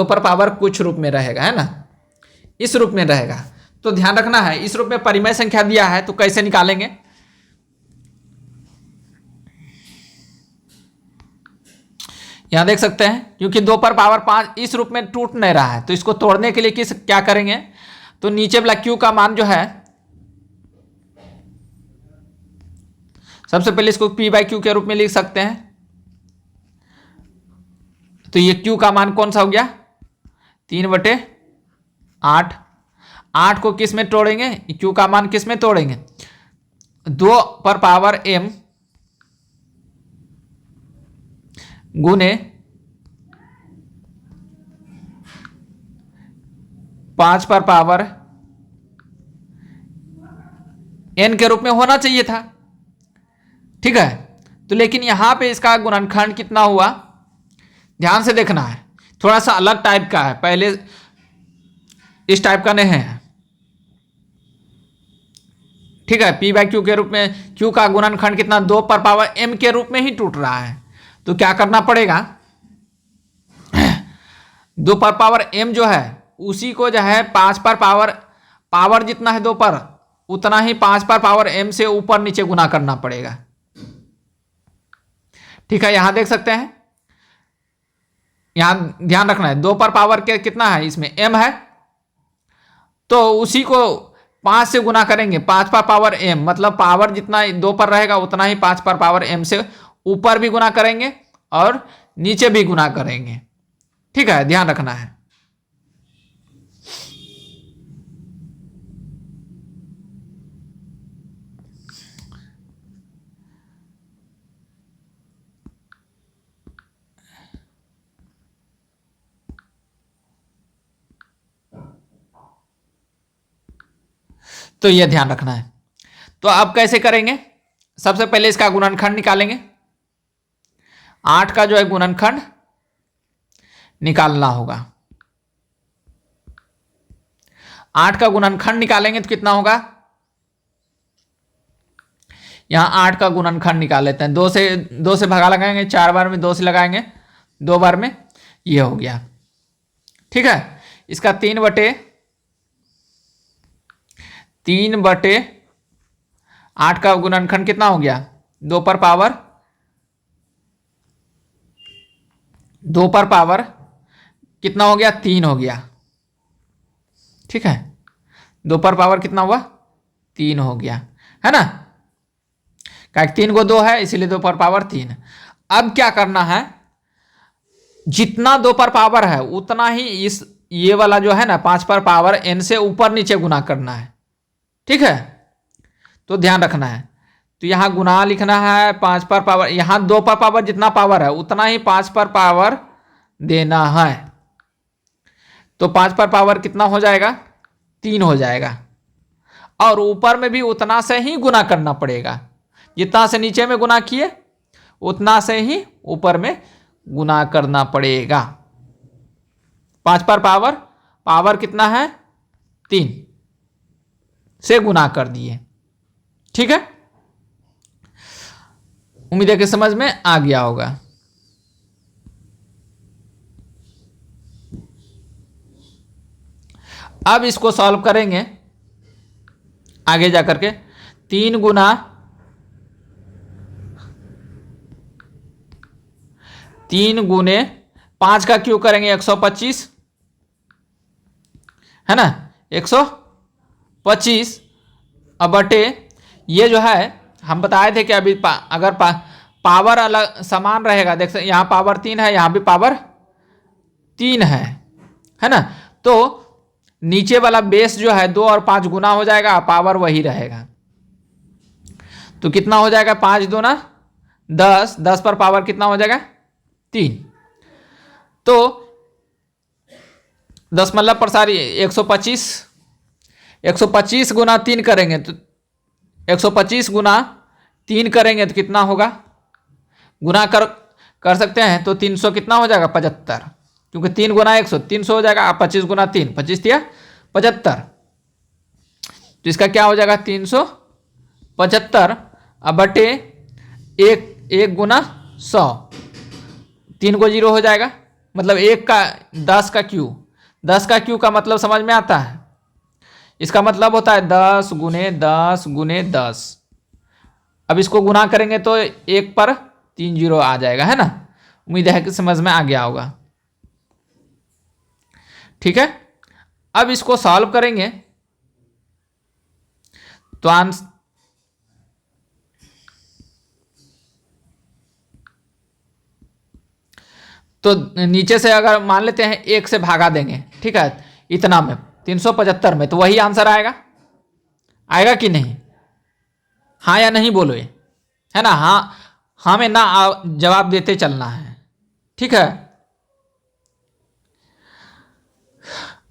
पर पावर कुछ रूप में रहेगा, है ना, इस रूप में रहेगा। तो ध्यान रखना है, इस रूप में परिमेय संख्या दिया है तो कैसे निकालेंगे। यहां देख सकते हैं, क्योंकि 2 पर पावर 5 इस रूप में टूट नहीं रहा है, तो इसको तोड़ने के लिए क्या करेंगे, तो नीचे वाला q का मान जो है, सबसे पहले इसको p/q के रूप में लिख सकते हैं। तो ये q का मान कौन सा हो गया, 3/8। 8 को किस में तोड़ेंगे, q का मान किस में तोड़ेंगे, 2 पर पावर m गुने 5 पर पावर n के रूप में होना चाहिए था, ठीक है। तो लेकिन यहां पे इसका गुणनखंड कितना हुआ, ध्यान से देखना है, थोड़ा सा अलग टाइप का है, पहले इस टाइप का नहीं है, ठीक है। p/q के रूप में q का गुणनखंड कितना, 2 पर पावर m के रूप में ही टूट रहा है। तो क्या करना पड़ेगा, 2 पर पावर m जो है उसी को जो है 5 पर पावर जितना है 2 पर, उतना ही 5 पर पावर m से ऊपर नीचे गुना करना पड़ेगा, ठीक है। यहां देख सकते हैं, यहां ध्यान रखना है, 2 पर पावर के कितना है, इसमें m है, तो उसी को 5 से गुना करेंगे, 5 पर पावर m, मतलब पावर जितना 2 पर रहेगा उतना ही 5 पर पावर m से ऊपर भी गुना करेंगे और नीचे भी गुना करेंगे, ठीक है, ध्यान रखना है। तो यह ध्यान रखना है। तो अब कैसे करेंगे, सबसे पहले इसका गुणनखंड निकालेंगे, 8 का जो है गुणनखंड निकालना होगा। 8 का गुणनखंड निकालेंगे तो कितना होगा, यहां 8 का गुणनखंड निकाल लेते हैं, 2 से भगा लगाएंगे, 4 बार में 2 से लगाएंगे, 2 बार में ये हो गया, ठीक है। इसका 3/8 का गुणनखंड कितना हो गया, 2 पर पावर कितना हो गया, 3 हो गया, ठीक है। 2 पर पावर कितना हुआ, 3 हो गया, है ना, क्या 3 को 2 है इसीलिए 2 पर पावर 3। अब क्या करना है, जितना 2 पर पावर है उतना ही ये वाला जो है ना 5 पर पावर n से ऊपर नीचे गुना करना है, ठीक है। तो ध्यान रखना है, तो यहां गुना लिखना है, 5 पर पावर, यहां 2 पर पावर जितना पावर है उतना ही 5 पर पावर देना है, तो 5 पर पावर कितना हो जाएगा, 3 हो जाएगा, और ऊपर में भी उतना से ही गुना करना पड़ेगा, जितना से नीचे में गुना किए उतना से ही ऊपर में गुना करना पड़ेगा। 5 पर पावर कितना है, 3 से गुना कर दिए, ठीक है। उम्मीद है कि समझ में आ गया होगा। अब इसको सॉल्व करेंगे आगे जाकर के, 3 गुना 3 गुने 5 का क्यों करेंगे, 125, है ना, 125 अब बटे ये जो है हम बताए थे कि अभी अगर पावर अलग समान रहेगा, देख सकते यहाँ पावर 3 है, यहाँ भी पावर 3 है ना, तो नीचे वाला बेस जो है 2 और 5 गुना हो जाएगा, पावर वही रहेगा, तो कितना हो जाएगा, 5 दूना 10, 10 पर पावर कितना हो जाएगा 3। तो 10 मतलब प्रसार 125, 125 गुना 3 करेंगे तो 125 गुना 3 करेंगे तो कितना होगा, गुना कर सकते हैं तो 300 कितना हो जाएगा 75, क्योंकि 3 गुना 100 300 हो जाएगा। 25 गुना 3 25 दिया 75, तो इसका क्या हो जाएगा 375 अब बटे 1 गुना 100, 3 को 0 हो जाएगा, मतलब 1 का 10 का क्यू, 10 का क्यू का मतलब समझ में आता है, इसका मतलब होता है 10 गुने 10 गुने 10। अब इसको गुना करेंगे तो 1 पर 3 0 आ जाएगा, है ना। उम्मीद है कि समझ में आ गया होगा। ठीक है, अब इसको सॉल्व करेंगे तो तो नीचे से अगर मान लेते हैं 1 से भागा देंगे, ठीक है, इतना में 375 में, तो वही आंसर आएगा, आएगा कि नहीं, हाँ या नहीं बोलो ये, है ना। हाँ में ना जवाब देते चलना है, ठीक है।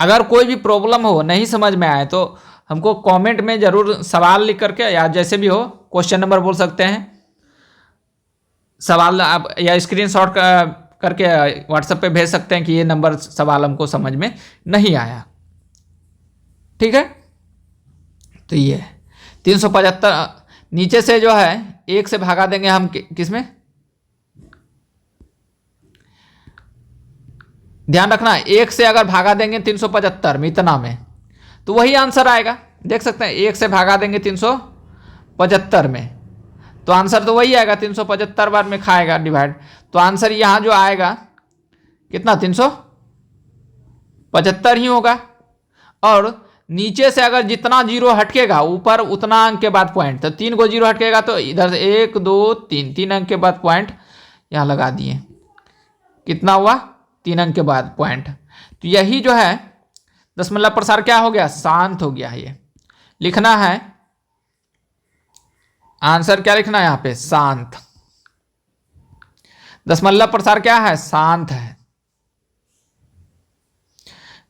अगर कोई भी प्रॉब्लम हो, नहीं समझ में आए तो हमको कमेंट में जरूर सवाल लिख करके, या जैसे भी हो क्वेश्चन नंबर बोल सकते हैं, सवाल आप या स्क्रीनशॉट करके व्हाट्सएप पे भेज सकते हैं कि ये नंबर सवाल हमको समझ में नहीं आया, ठीक है। तो ये 375 नीचे से जो है 1 से भागा देंगे हम किसमें, ध्यान रखना 1 से अगर भागा देंगे 375 में, इतना में, तो वही आंसर आएगा। देख सकते हैं 1 से भागा देंगे 375 में, तो आंसर तो वही आएगा, 375 बार में खाएगा डिवाइड, तो आंसर यहाँ जो आएगा कितना 375 ही होगा। और नीचे से अगर जितना 0 हटकेगा ऊपर उतना अंक के बाद पॉइंट, तो 3 को 0 हटकेगा तो इधर से 1 2 3 3 अंक के बाद पॉइंट यहाँ लगा दिए, कितना हुआ 3 अंक के बाद पॉइंट। तो यही जो है दशमलव प्रसार क्या हो गया, शांत हो गया। ये लिखना है आंसर, क्या लिखना है यहाँ पे, शांत। दशमलव प्रसार क्या है, शांत है।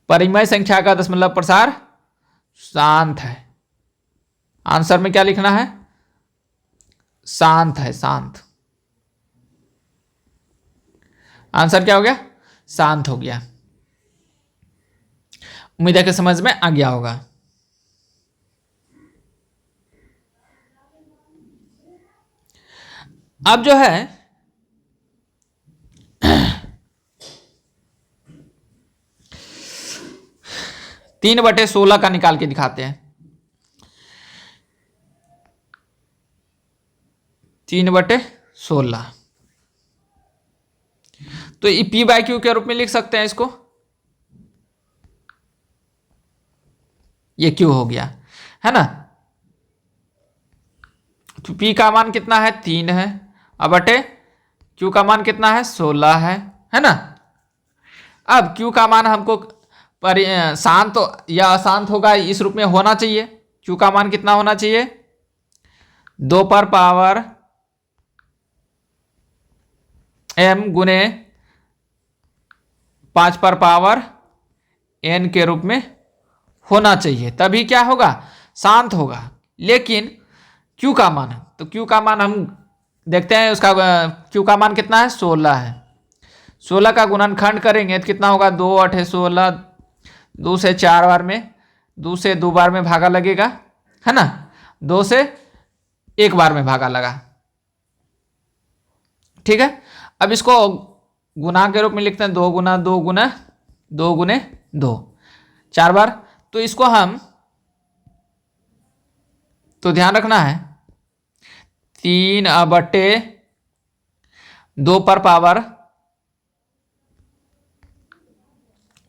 परिमेय संख्या का दशमलव प्रसार शांत है। आंसर में क्या लिखना है, शांत है, शांत। आंसर क्या हो गया, शांत हो गया। उम्मीद है कि समझ में आ गया होगा। अब जो है 3/16 का निकाल के दिखाते हैं। 3/16 तो P/Q के रूप में लिख सकते हैं इसको, ये Q हो गया, है ना। तो P का मान कितना है 3 है, अब बटे Q का मान कितना है 16 है ना। अब Q का मान हमको शांत या अशांत होगा इस रूप में होना चाहिए। Q का मान कितना होना चाहिए, 2 पर पावर m गुने 5 पर पावर n के रूप में होना चाहिए, तभी क्या होगा, शांत होगा। लेकिन Q का मान, तो Q का मान हम देखते हैं, उसका Q का मान कितना है 16 है। 16 का गुणनखंड करेंगे तो कितना होगा, 2 8 16, 2 से 4 बार में, 2 से 2 बार में भागा लगेगा, है ना, 2 से 1 बार में भागा लगा, ठीक है। अब इसको गुना के रूप में लिखते हैं, 2 गुना 2 गुना 2 गुने 2, 4 बार। तो इसको हम, तो ध्यान रखना है 3/2 पर पावर,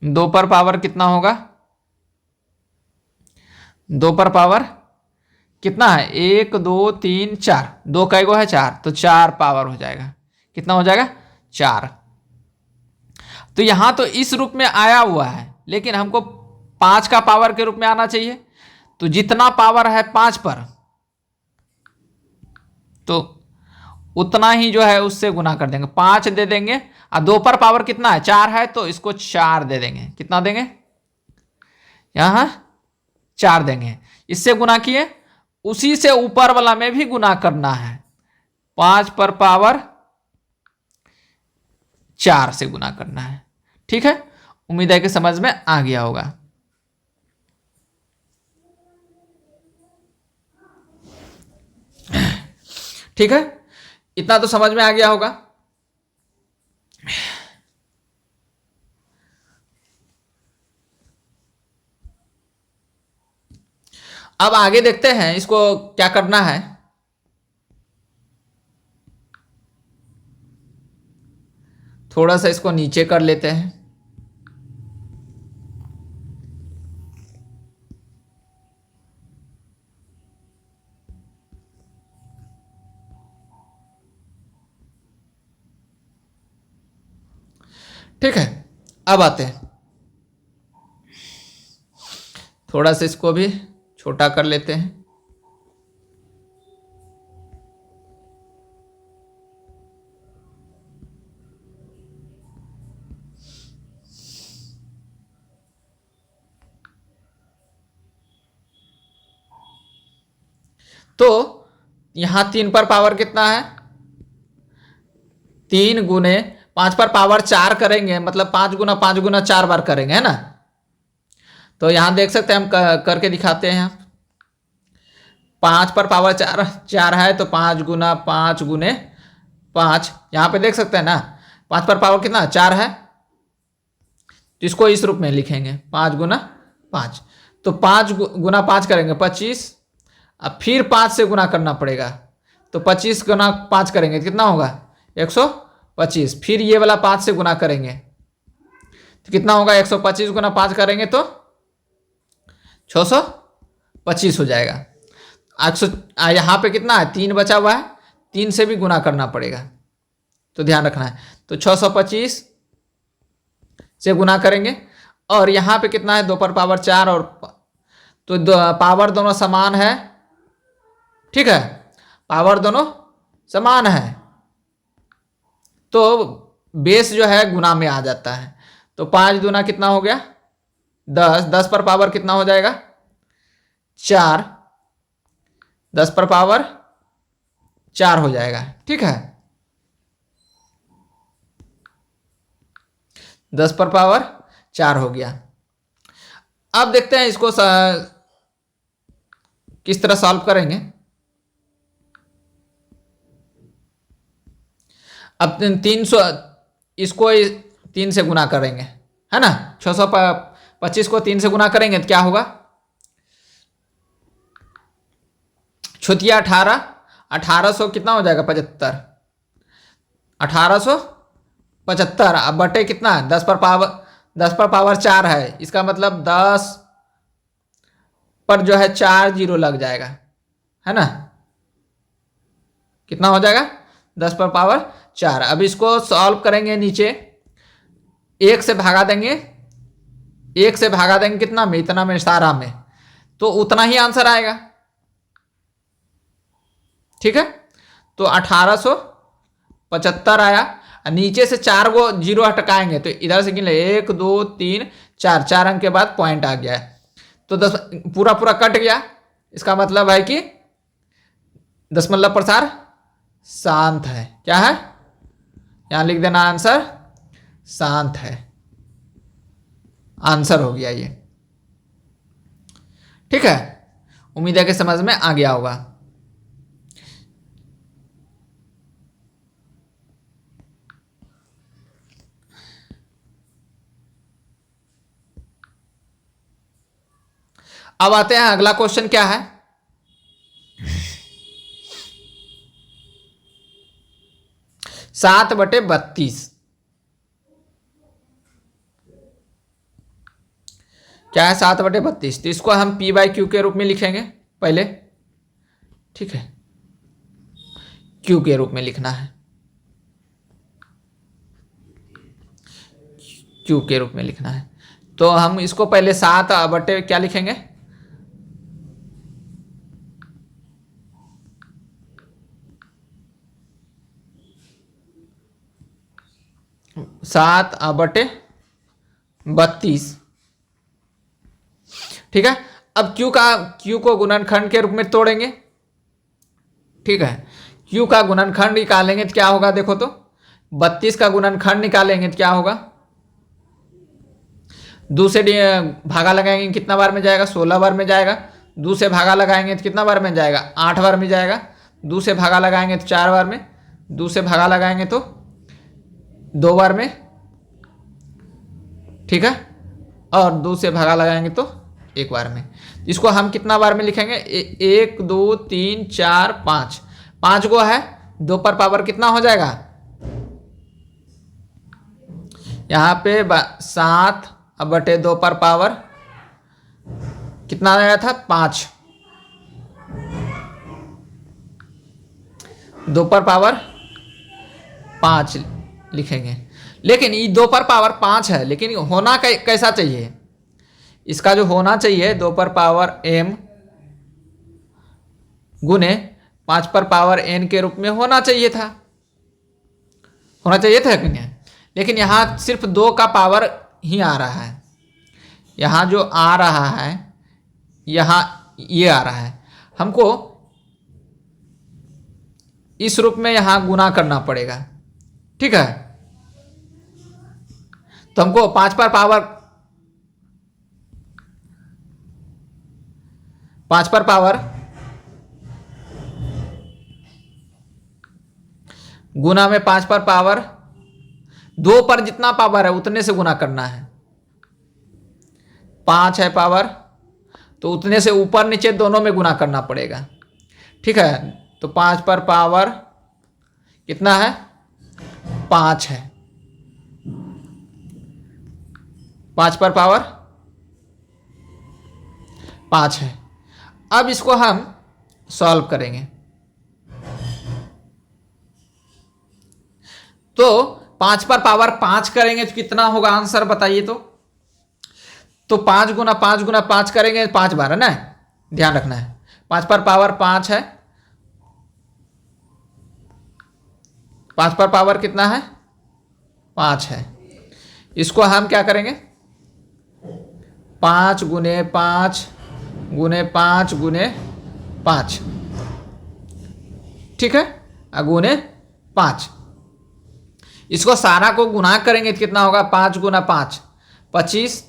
2 पर पावर कितना होगा, 2 पर पावर कितना है 1 2 3 4, 2 का एगो है 4, तो 4 पावर हो जाएगा, कितना हो जाएगा 4। तो यहां तो इस रूप में आया हुआ है, लेकिन हमको 5 का पावर के रूप में आना चाहिए। तो जितना पावर है 5 पर, तो उतना ही जो है उससे गुना कर देंगे, 5 दे देंगे। और 2 पर पावर कितना है, 4 है, तो इसको 4 दे देंगे। कितना देंगे, यहां 4 देंगे। इससे गुना किए, उसी से ऊपर वाला में भी गुना करना है, 5 पर पावर 4 से गुना करना है। ठीक है, उम्मीद है कि समझ में आ गया होगा। ठीक है, इतना तो समझ में आ गया होगा। अब आगे देखते हैं इसको क्या करना है। थोड़ा सा इसको नीचे कर लेते हैं। ठीक है, अब आते हैं, थोड़ा सा इसको भी छोटा कर लेते हैं। तो यहां 3 पर पावर कितना है, 3 गुने 5 पर पावर 4 करेंगे, मतलब 5 गुना 5 गुना 4 बार करेंगे, है ना। तो यहां देख सकते हैं, हम करके दिखाते हैं। 5 पर पावर 4 है, तो 5 गुना 5 गुने 5, यहां पे देख सकते हैं ना, 5 पर पावर कितना 4 है, तो इसको इस रूप में लिखेंगे, 5 गुना 5। तो 5 गुना 5 करेंगे 25, अब फिर 5 से गुना करना पड़ेगा, तो 25 गुना 5 करेंगे कितना होगा 125, फिर ये वाला 5 से गुना करेंगे तो कितना होगा 125 गुना 5 करेंगे तो 625 हो जाएगा। यहाँ पे कितना है 3 बचा हुआ है, 3 से भी गुना करना पड़ेगा, तो ध्यान रखना है। तो 625 से गुना करेंगे, और यहाँ पे कितना है 2 पर पावर 4, और तो पावर दोनों समान है। ठीक है, पावर दोनों समान है, तो बेस जो है गुना में आ जाता है। तो 5 दूना कितना हो गया 10, 10 पर पावर कितना हो जाएगा 4, 10 पर पावर 4 हो जाएगा। ठीक है, 10 पर पावर 4 हो गया। अब देखते हैं इसको किस तरह सॉल्व करेंगे। अब 300 इसको 3 से गुना करेंगे, है ना, 625 को 3 से गुना करेंगे तो क्या होगा, छुतिया 18, 1800 कितना हो जाएगा 75, 1875। अब बटे कितना है 10 पर पावर 4 है, इसका मतलब 10 पर जो है 4 जीरो लग जाएगा, है ना, कितना हो जाएगा 10 पर पावर 4। अब इसको सॉल्व करेंगे, नीचे 1 से भागा देंगे, 1 से भागा देंगे कितना में, इतना में, सारा में, तो उतना ही आंसर आएगा। ठीक है, तो 1875 आया। नीचे से 4 को जीरो हटकाएंगे तो इधर से गिन ले 1 2 3 4, 4 अंक के बाद पॉइंट आ गया है, तो 10 पूरा पूरा कट गया। इसका मतलब है कि दशमलव प्रसार शांत है। क्या है, यहां लिख देना आंसर शांत है, आंसर हो गया ये। ठीक है, उम्मीद है कि समझ में आ गया होगा। अब आते हैं अगला क्वेश्चन क्या है, सात बटे 32। क्या है 7 बटे 32, तो इसको हम P बाई क्यू के रूप में लिखेंगे पहले। ठीक है, Q के रूप में लिखना है, Q के रूप में लिखना है। तो हम इसको पहले 7 बटे क्या लिखेंगे, 7/32। ठीक है। अब Q को गुणनखंड के रूप में तोड़ेंगे। ठीक है, Q का गुणनखंड निकालेंगे तो क्या होगा, देखो तो 32 का गुणनखंड निकालेंगे तो क्या होगा, 2 से भागा लगाएंगे कितना बार में जाएगा, 16 बार में जाएगा। 2 से भागा लगाएंगे तो कितना बार में जाएगा, 8 बार में जाएगा। 2 से भागा लगाएंगे तो 4 बार में। 2 से भागा लगाएंगे तो 2 बार में। ठीक है, और 2 से भागा लगाएंगे तो 1 बार में। इसको हम कितना बार में लिखेंगे, 1 2 3 4 5, 5 गो है, 2 पर पावर कितना हो जाएगा, यहाँ पे 7/2 पर पावर कितना आया था, 5। 2 पर पावर 5 लिखेंगे। लेकिन ये 2 पर पावर 5 है, लेकिन होना कैसा चाहिए, इसका जो होना चाहिए 2 पर पावर m गुने 5 पर पावर n के रूप में होना चाहिए था, होना चाहिए था कि नहीं। लेकिन यहाँ सिर्फ 2 का पावर ही आ रहा है। यहाँ जो आ रहा है, यहाँ ये आ रहा है, हमको इस रूप में यहाँ गुना करना पड़ेगा। ठीक है, तो हमको 5 पर पावर गुना में 5 पर पावर 2 पर जितना पावर है उतने से गुना करना है। 5 है पावर, तो उतने से ऊपर नीचे दोनों में गुना करना पड़ेगा। ठीक है, तो 5 पर पावर कितना है, 5 है। 5 पर पावर 5 है। अब इसको हम सॉल्व करेंगे तो 5 पर पावर 5 करेंगे तो कितना होगा, आंसर बताइए तो 5 गुना 5 गुना 5 करेंगे 5 बार है ना, ध्यान रखना है। 5 पर पावर 5 है, 5 पर पावर कितना है, 5 है। इसको हम क्या करेंगे, 5 गुने 5 गुने 5 गुने 5, ठीक है, गुने 5। इसको सारा को गुना करेंगे तो कितना होगा, 5 गुना 5 25,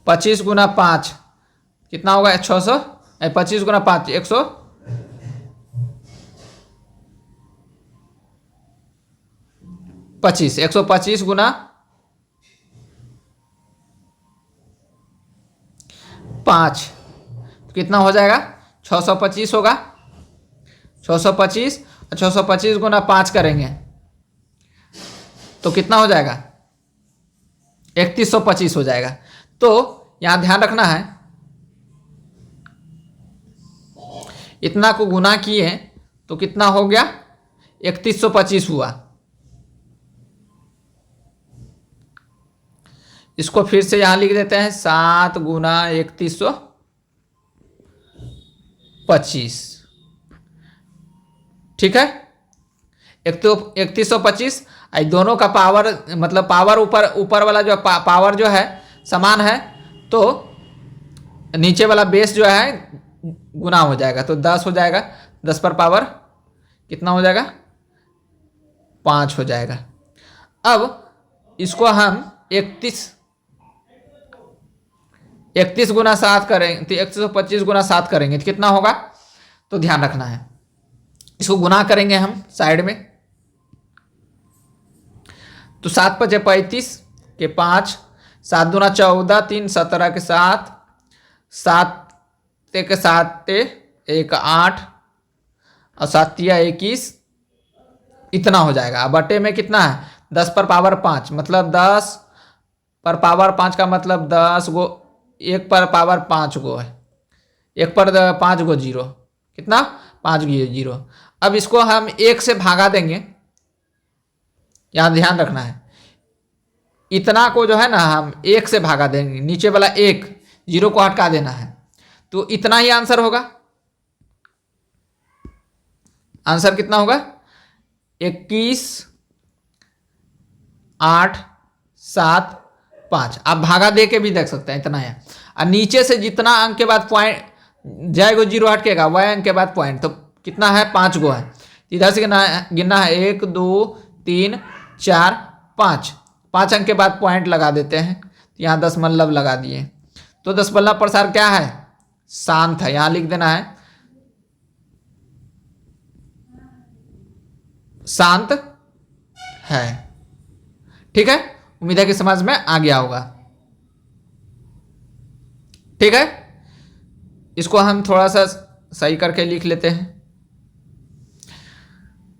25 गुना 5 कितना होगा, 600, 25 गुना 5 125, 125 गुना 5 तो कितना हो जाएगा, 625 होगा। 625 और 625 गुना 5 करेंगे तो कितना हो जाएगा, 3125 हो जाएगा। तो यहां ध्यान रखना है, इतना को गुना किए तो कितना हो गया, 3125 हुआ। इसको फिर से यहां लिख देते हैं, 7 गुना 3125, ठीक है। 3125, दोनों का पावर मतलब पावर ऊपर वाला जो पावर जो है समान है, तो नीचे वाला बेस जो है गुना हो जाएगा, तो 10 हो जाएगा। 10 पर पावर कितना हो जाएगा, 5 हो जाएगा। अब इसको हम 31 गुना 7 करेंगे तो 125 गुना 7 करेंगे तो कितना होगा, तो ध्यान रखना है, इसको गुना करेंगे हम साइड में, तो 7 × 35 के 5, 7 दूना 14, 3 17 के 7, 7 के 7 1 8 और 7 21, इतना हो जाएगा। अब बटे में कितना है, 10 पर पावर 5 मतलब 10 पर पावर 5 का मतलब 10 गो, 1 पर पावर 5 गो है, 1 पर 5 गो जीरो, कितना, 5 जीरो। अब इसको हम 1 से भागा देंगे, यहाँ ध्यान रखना है, इतना को जो है ना हम 1 से भागा देंगे, नीचे वाला 1 जीरो को हटा देना है, तो इतना ही आंसर होगा। आंसर कितना होगा, 21 8 7 5। आप भागा दे के भी देख सकते हैं, इतना है। और नीचे से जितना अंक के बाद पॉइंट जाएगा, 0 हटकेगा, वह अंक के बाद पॉइंट, तो कितना है, 5 गो है। इधर से गिनना है 1 2 3 4 5। 5 अंक के बाद पॉइंट लगा देते हैं। तो यहाँ दशमलव लगा दिए, तो दशमलव प्रसार क्या है, शांत है। यहाँ लिख देना है शांत है। ठीक है, उम्मीद है कि समझ में आ गया होगा। ठीक है, इसको हम थोड़ा सा सही करके लिख लेते हैं।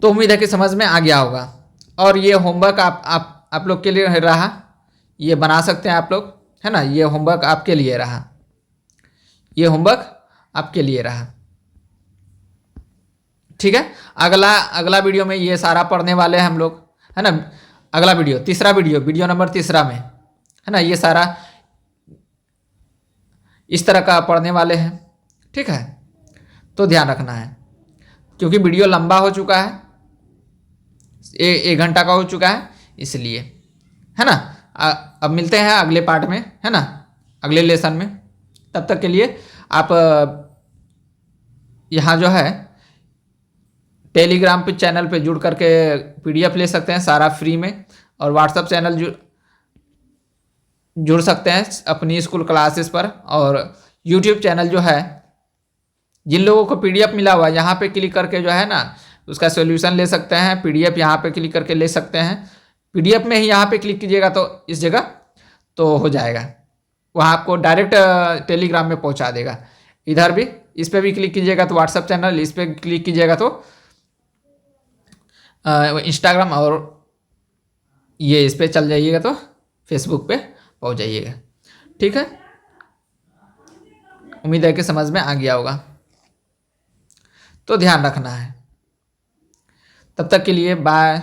तो उम्मीद है कि समझ में आ गया होगा। और ये होमवर्क आप लोग के लिए रहा, ये बना सकते हैं आप लोग, है ना। ये होमवर्क आपके लिए रहा, ये होमवर्क आपके लिए रहा। ठीक है, अगला वीडियो में ये सारा पढ़ने वाले हैं हम लोग, है ना। अगला वीडियो, तीसरा वीडियो नंबर 3 में, है ना, ये सारा इस तरह का पढ़ने वाले हैं। ठीक है, तो ध्यान रखना है, क्योंकि वीडियो लंबा हो चुका है, 1 घंटा का हो चुका है, इसलिए, है ना। अब मिलते हैं अगले पार्ट में, है ना, अगले लेसन में। तब तक के लिए आप यहाँ जो है टेलीग्राम पे चैनल पे जुड़ करके PDF ले सकते हैं सारा फ्री में, और व्हाट्सएप चैनल जुड़ सकते हैं अपनी स्कूल क्लासेस पर। और यूट्यूब चैनल जो है, जिन लोगों को PDF मिला हुआ है, यहाँ पे क्लिक करके जो है ना उसका सॉल्यूशन ले सकते हैं। PDF यहाँ पे क्लिक करके ले सकते हैं। PDF में ही यहाँ पे क्लिक कीजिएगा तो इस जगह तो हो जाएगा, वहाँ आपको डायरेक्ट टेलीग्राम में पहुँचा देगा। इधर भी इस पर भी क्लिक कीजिएगा तो व्हाट्सएप चैनल, इस पर क्लिक कीजिएगा तो इंस्टाग्राम, और ये इस पर चल जाइएगा तो फेसबुक पे पहुँच जाइएगा। ठीक है, उम्मीद है कि समझ में आ गया होगा। तो ध्यान रखना है। तब तक के लिए बाय।